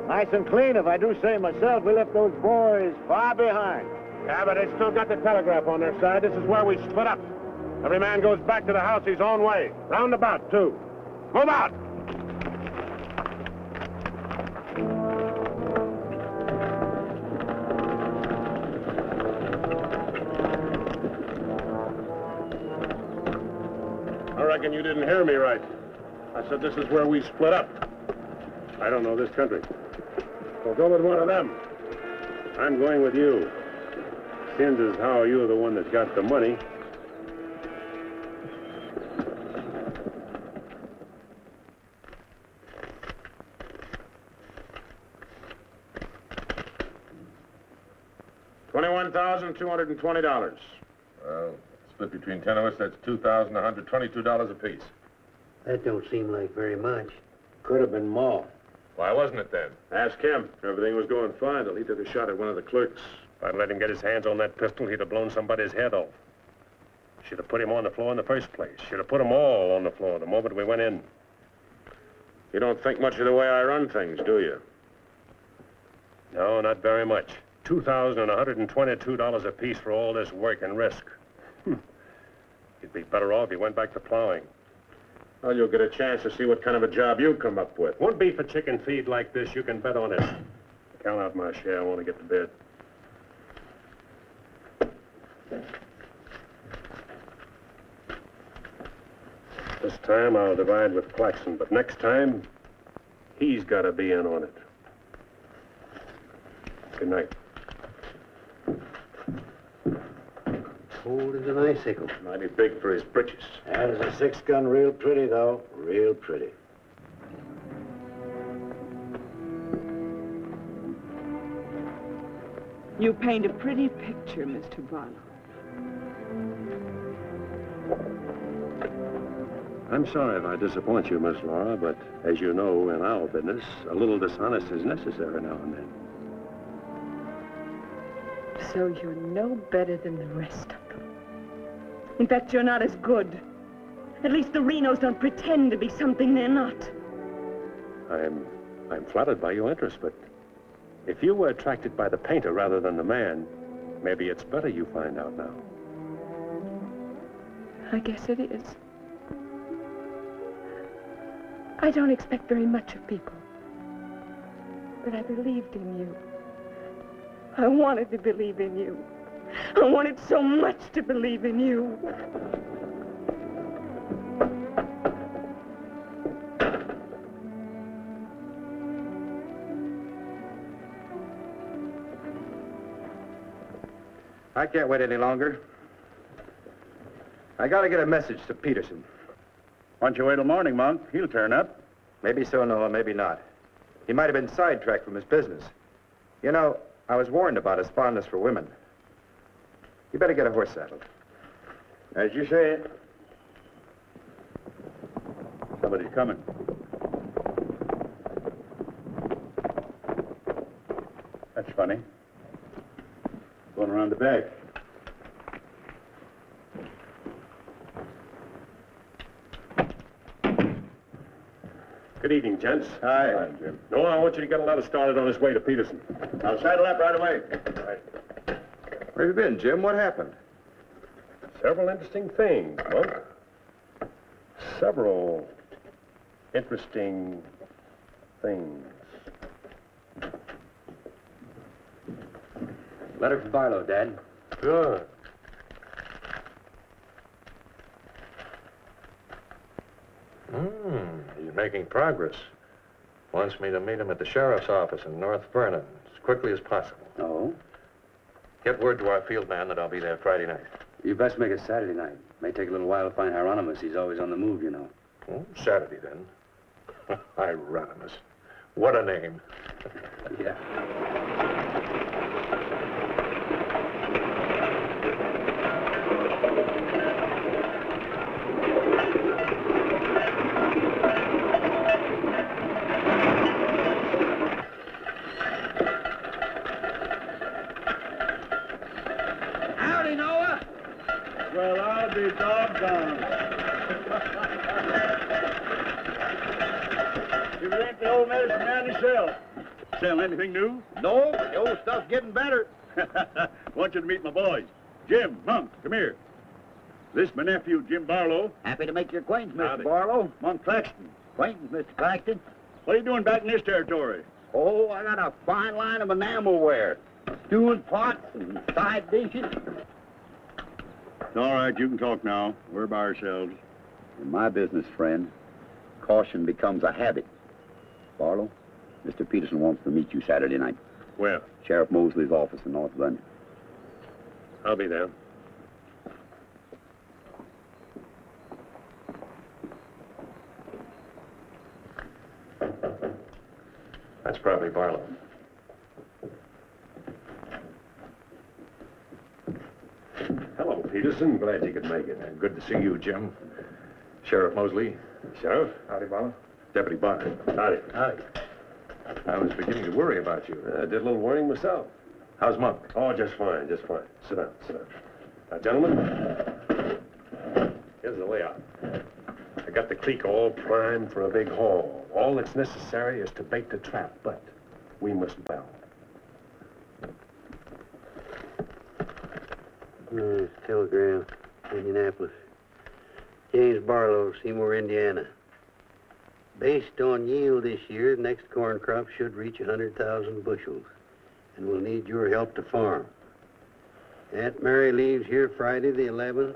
Nice and clean, if I do say myself. We left those boys far behind. Yeah, but they still got the telegraph on their side. This is where we split up. Every man goes back to the house his own way. Roundabout, too. Move out! I reckon you didn't hear me right. I said this is where we split up. I don't know this country. Well, go with one of them. I'm going with you. Seems as how you're the one that's got the money. $21,220. Well, split between 10 of us, that's $2,122 apiece. That don't seem like very much. Could have been more. Why wasn't it then? Ask him. Everything was going fine till he took a shot at one of the clerks. If I'd let him get his hands on that pistol, he'd have blown somebody's head off. Should have put him on the floor in the first place. Should have put them all on the floor the moment we went in. You don't think much of the way I run things, do you? No, not very much. $2,122 apiece for all this work and risk. You'd be better off if you went back to plowing. Well, you'll get a chance to see what kind of a job you come up with. One beef a chicken feed like this, you can bet on it. Count out my share. I want to get to bed. This time I'll divide with Claxon, but next time, he's got to be in on it. Good night. Cold as an icicle. Mighty big for his britches. That is a 6-gun, real pretty, though. Real pretty. You paint a pretty picture, Mr. Barlow. I'm sorry if I disappoint you, Miss Laura, but as you know, in our business, a little dishonesty is necessary now and then. So you're no better than the rest of them. In fact, you're not as good. At least the Renos don't pretend to be something they're not. I'm flattered by your interest, but if you were attracted by the painter rather than the man, maybe it's better you find out now. I guess it is. I don't expect very much of people. But I believed in you. I wanted to believe in you. I wanted so much to believe in you. I can't wait any longer. I gotta get a message to Peterson. Why don't you wait till morning, Monk? He'll turn up. Maybe so, Noah, maybe not. He might have been sidetracked from his business. You know, I was warned about his fondness for women. You better get a horse saddled. As you say. Somebody's coming. That's funny. Going around the back. Good evening, gents. Hi, Jim. Noah, I want you to get a letter started on his way to Peterson. I'll saddle up right away. Right. Where have you been, Jim? What happened? Several interesting things, Monk. Several interesting things. Letter from Barlow, Dad. Good. He's making progress. Wants me to meet him at the sheriff's office in North Vernon as quickly as possible. Oh? Get word to our field man that I'll be there Friday night. You best make it Saturday night. May take a little while to find Hieronymus. He's always on the move, you know. Oh, Saturday, then. Hieronymus. What a name. Yeah. Howdy, Noah. Well, I'll be doggone. You sell anything new? No, the old stuff's getting better. Want you to meet my boys. Jim, Monk, come here. This my nephew, Jim Barlow. Happy to make your acquaintance, Mr. Howdy. Barlow. Monk Claxton. Acquaintance, Mr. Claxton. What are you doing back in this territory? Oh, I got a fine line of enamelware. Stewing pots and side dishes. All right, you can talk now. We're by ourselves. In my business, friend, caution becomes a habit. Barlow, Mr. Peterson wants to meet you Saturday night. Where? Sheriff Mosley's office in North London. I'll be there. That's probably Barlow. Hello, Peterson. Glad you could make it. Good to see you, Jim. Sheriff Mosley. Sheriff? Howdy, Barlow. Deputy Barker. Howdy. Howdy. I was beginning to worry about you. I did a little worrying myself. How's Monk? Oh, just fine, just fine. Sit down, sit down. Now, gentlemen, here's the layout. I got the clique all primed for a big haul. All that's necessary is to bait the trap, but we must well. Telegram, Indianapolis. James Barlow, Seymour, Indiana. Based on yield this year, the next corn crop should reach 100,000 bushels, and we'll need your help to farm. Aunt Mary leaves here Friday the 11th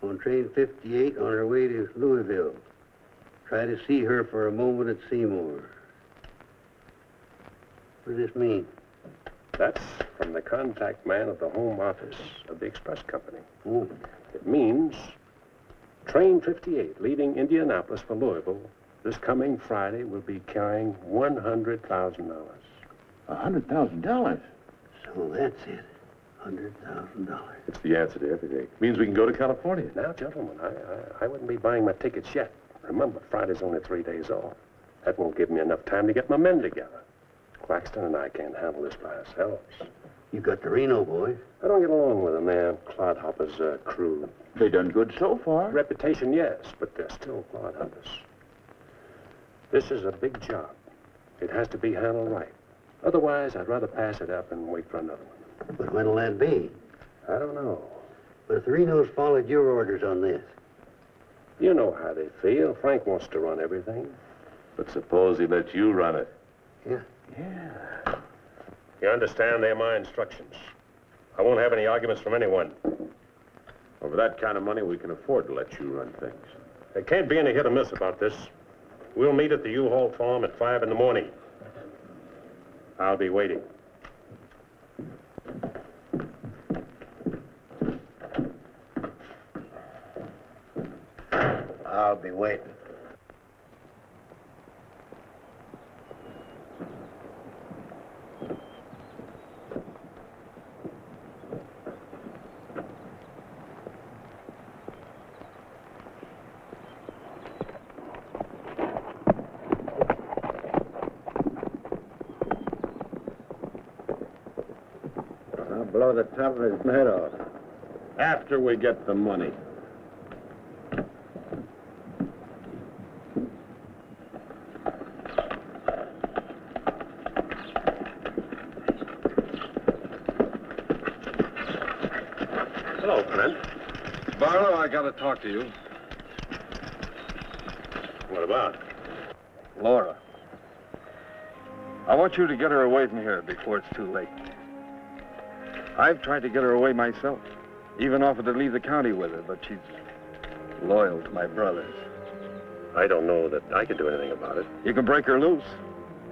on train 58 on her way to Louisville. Try to see her for a moment at Seymour. What does this mean? That's from the contact man of the home office of the express company. Oh. It means train 58 leaving Indianapolis for Louisville this coming Friday will be carrying $100,000. $100,000? So that's it. $100,000. It's the answer to everything. Means we can go to California. Now, gentlemen, I wouldn't be buying my tickets yet. Remember, Friday's only 3 days off. That won't give me enough time to get my men together. Claxton and I can't handle this by ourselves. You got the Reno boys. I don't get along with them. They're clodhoppers' crew. They done good so far. Reputation, yes, but they're still clodhoppers. This is a big job. It has to be handled right. Otherwise, I'd rather pass it up and wait for another one. But when'll that be? I don't know. But if the Renos followed your orders on this. You know how they feel. Frank wants to run everything. But suppose he lets you run it. Yeah. Yeah. You understand, they're my instructions. I won't have any arguments from anyone. Over that kind of money, we can afford to let you run things. There can't be any hit or miss about this. We'll meet at the U-Haul farm at 5 in the morning. I'll be waiting. I'll be waiting. I'll blow the top of his head off. After we get the money. Hello, Clint. Barlow, I gotta talk to you. What about? Laura. I want you to get her away from here before it's too late. I've tried to get her away myself. Even offered to leave the county with her, but she's loyal to my brothers. I don't know that I can do anything about it. You can break her loose.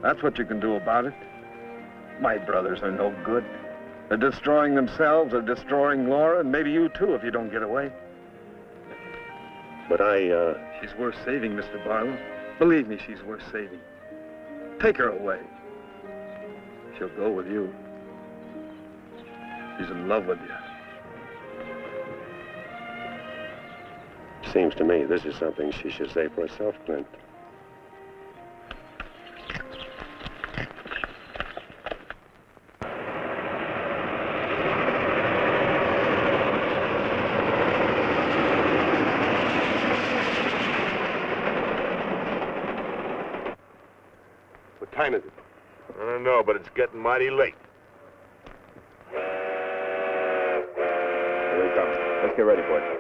That's what you can do about it. My brothers are no good. They're destroying themselves, they're destroying Laura, and maybe you too if you don't get away. But She's worth saving, Mr. Barlow. Believe me, she's worth saving. Take her away. She'll go with you. She's in love with you. Seems to me this is something she should say for herself, Clint. What time is it? I don't know, but it's getting mighty late. Here he comes. Let's get ready for it.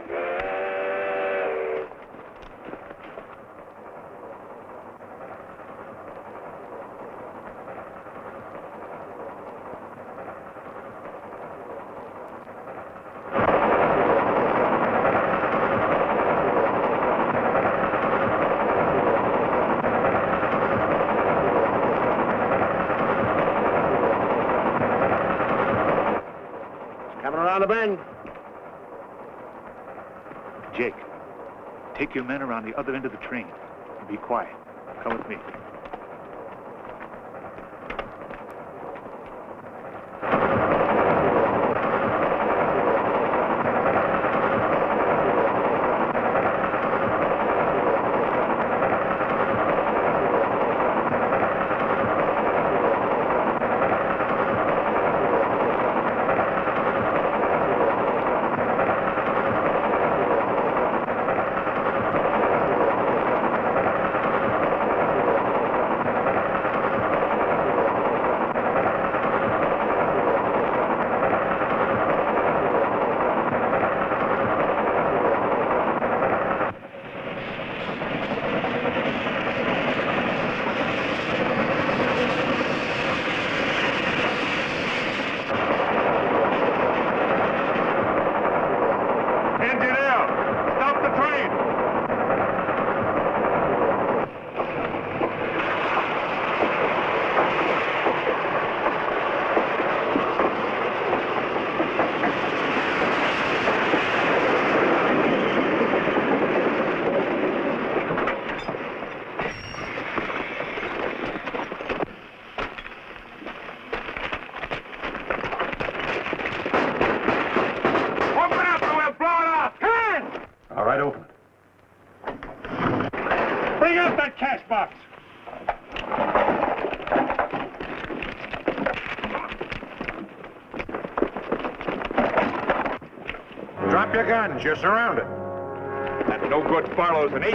Coming around the bend. Jake, take your men around the other end of the train and be quiet. Come with me. All right, open it. Bring out that cash box. Drop your guns. You're surrounded. That no-good Barlow's an ace.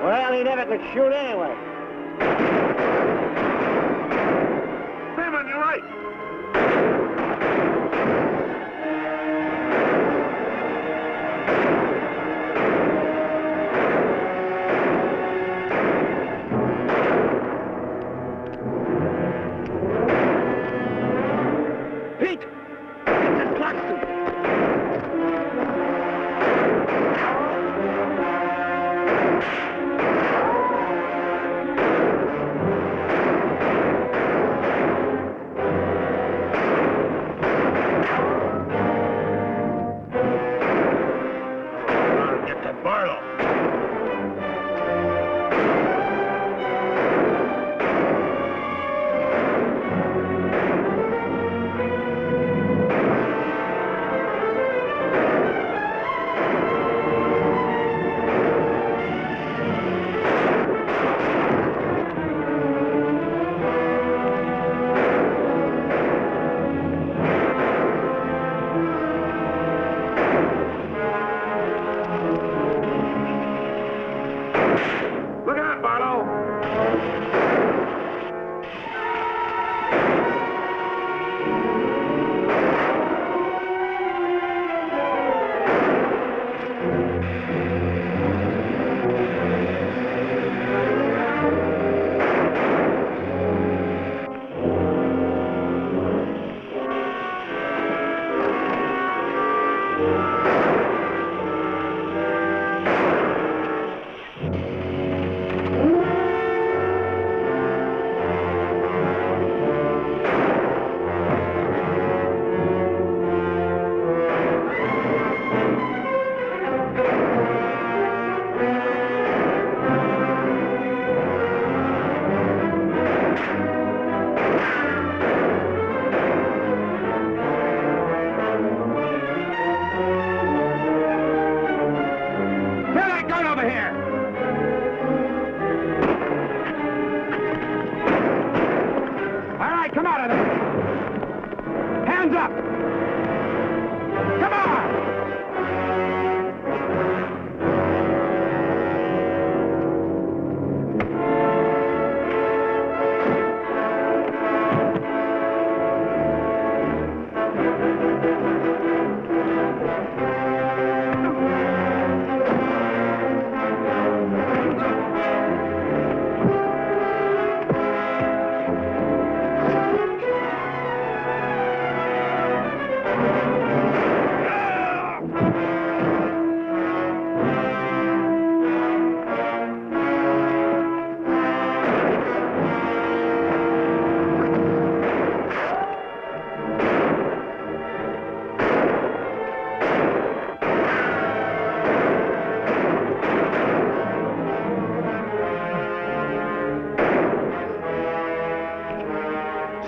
Well, he never could shoot anyway. Sam, on your right. Pete! It's Claxton!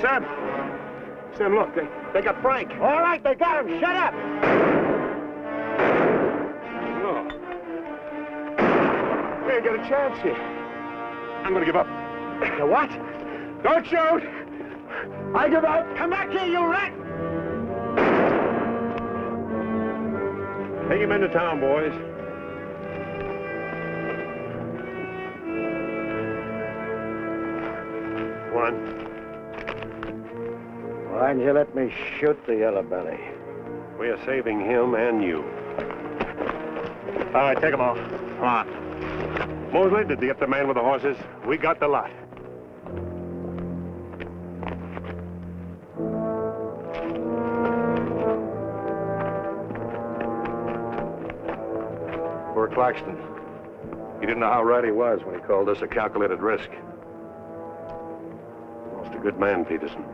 Sam! Sam, look, they got Frank. All right, they got him. Shut up! No. We ain't got a chance here. I'm gonna give up. The what? Don't shoot! I give up. Come back here, you rat! Take him into town, boys. One. Why'd you let me shoot the yellow belly? We are saving him and you. All right, take them off. Come on. Mosley, did you get the man with the horses? We got the lot. Poor Claxton. He didn't know how right he was when he called this a calculated risk. Lost a good man, Peterson.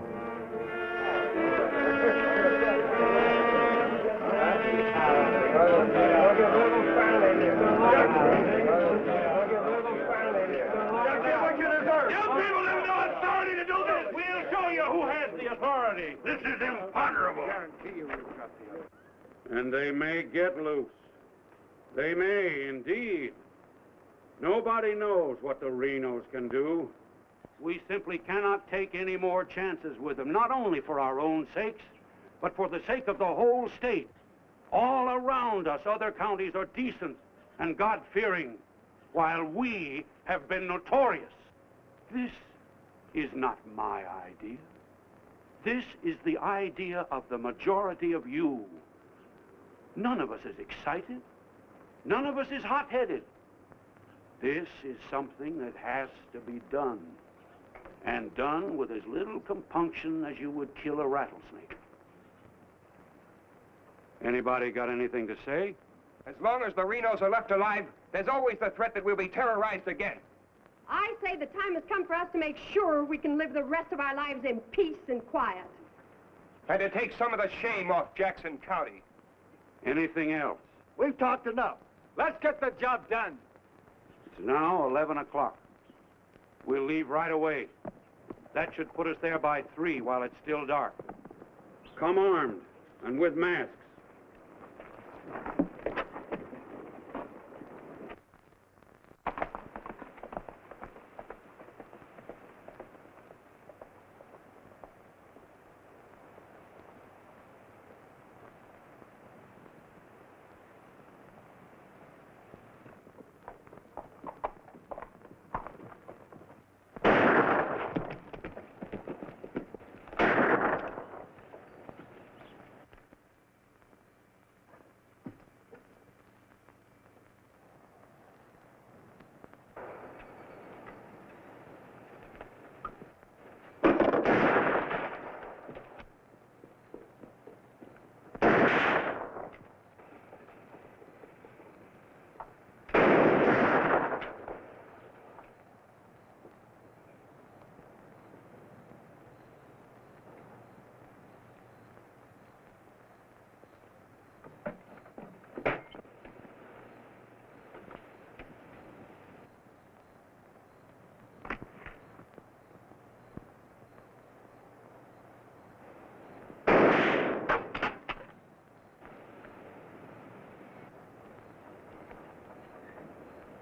This is imponderable. And they may get loose. They may, indeed. Nobody knows what the Renos can do. We simply cannot take any more chances with them, not only for our own sakes, but for the sake of the whole state. All around us, other counties are decent and God-fearing, while we have been notorious. This is not my idea. This is the idea of the majority of you. None of us is excited. None of us is hot-headed. This is something that has to be done, and done with as little compunction as you would kill a rattlesnake. Anybody got anything to say? As long as the Renos are left alive, there's always the threat that we'll be terrorized again. I say the time has come for us to make sure we can live the rest of our lives in peace and quiet. And to take some of the shame off Jackson County. Anything else? We've talked enough. Let's get the job done. It's now 11 o'clock. We'll leave right away. That should put us there by 3 while it's still dark. Come armed and with masks.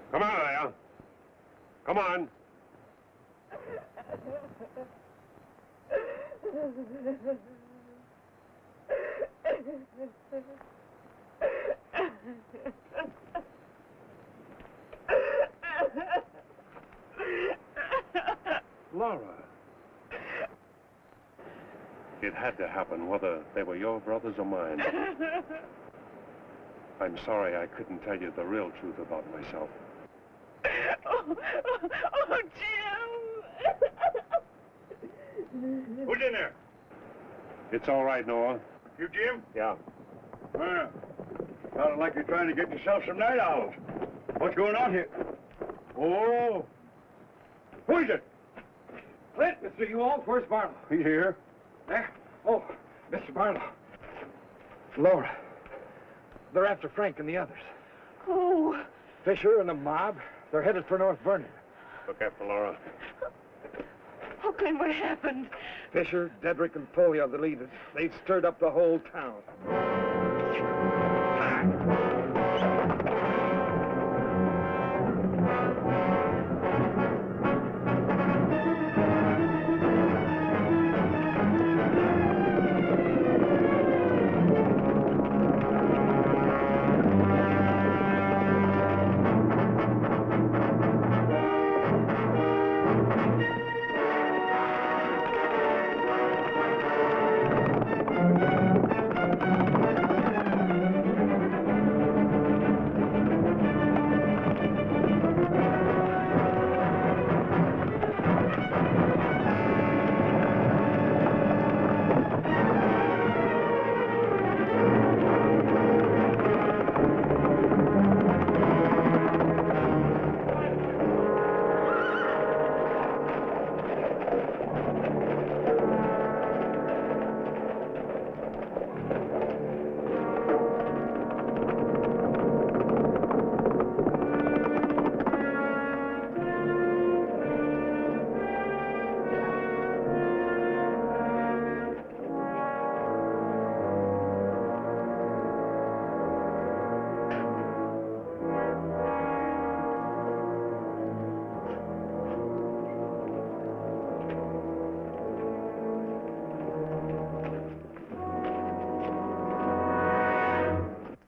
Come on, there. Come on. Laura. It had to happen, whether they were your brothers or mine. I'm sorry I couldn't tell you the real truth about myself. Oh, Jim! Who's in there? It's all right, Noah. You, Jim? Yeah. Well, sounded like you're trying to get yourself some night owls. What's going on here? Oh. Who is it? Clint, Mr. Ewald, where's Barlow? He's here. There? Oh, Mr. Barlow. Laura. They're after Frank and the others. Oh. Fisher and the mob. They're headed for North Vernon. Look after Laura. Oh, Glenn, what happened? Fisher, Dedrick, and Foley are the leaders. They've stirred up the whole town.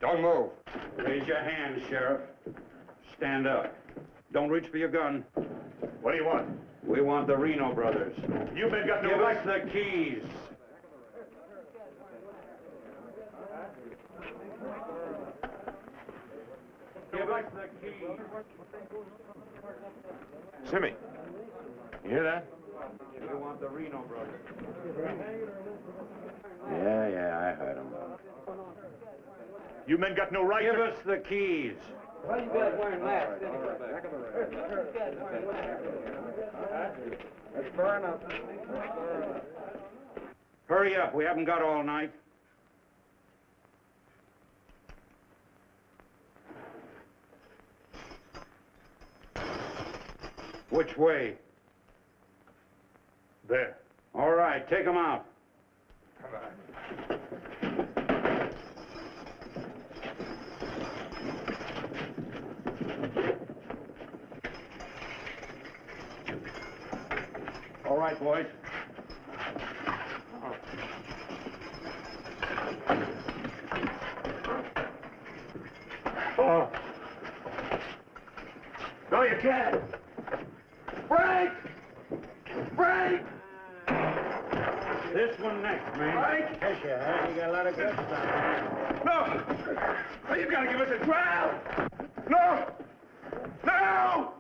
Don't move. Raise your hand, Sheriff. Stand up. Don't reach for your gun. What do you want? We want the Reno brothers. You men got no Give right. us the keys. Give us the keys. Simmy, you hear that? We want the Reno brothers. Yeah, I heard him. You men got no right. Give us the keys. Why you guys wearing masks? That's far enough. Hurry up. We haven't got all night. Which way? There. All right, take them out. Come on. All right, boys. Oh. No, you can't. Break! Break! This one next, man. Break! Fisher, you got a lot of good stuff. No! Oh, you gotta give us a trial! No! No!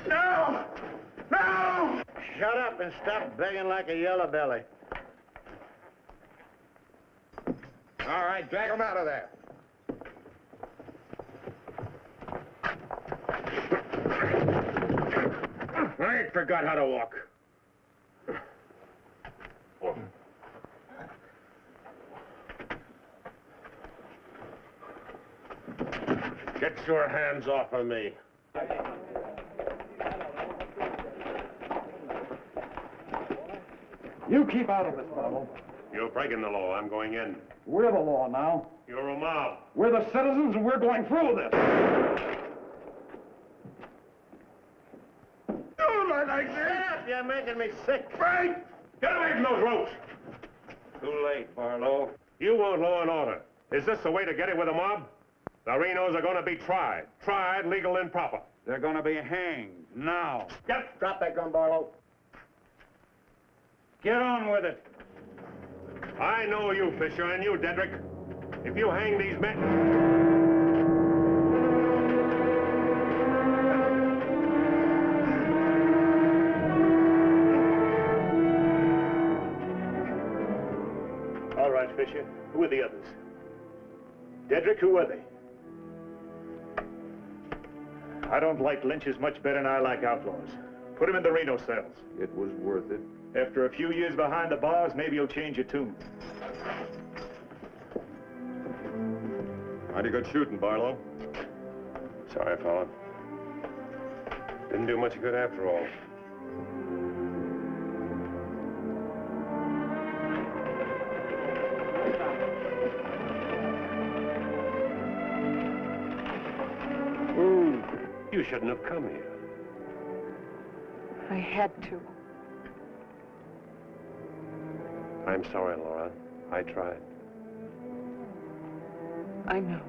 No! No! Shut up and stop begging like a yellow belly. All right, drag them out of there. I ain't forgot how to walk. Get your hands off of me. You keep out of this, Marlowe. You're breaking the law. I'm going in. We're the law now. You're a mob. We're the citizens, and we're going through with this. Don't like that. You're making me sick. Break! Get away from those ropes! Too late, Barlow. You want law and order. Is this the way to get it with a mob? The Renos are going to be tried. Tried, legal, and proper. They're going to be hanged now. Yep. Drop that gun, Barlow. Get on with it. I know you, Fisher, and you, Dedrick. If you hang these men... All right, Fisher. Who are the others? Dedrick, who are they? I don't like lynches much better than I like outlaws. Put them in the Reno cells. It was worth it. After a few years behind the bars, maybe you'll change your tune. Mighty good shooting, Barlow. Sorry, fella. Didn't do much good after all. You shouldn't have come here. I had to. I'm sorry, Laura. I tried. I know.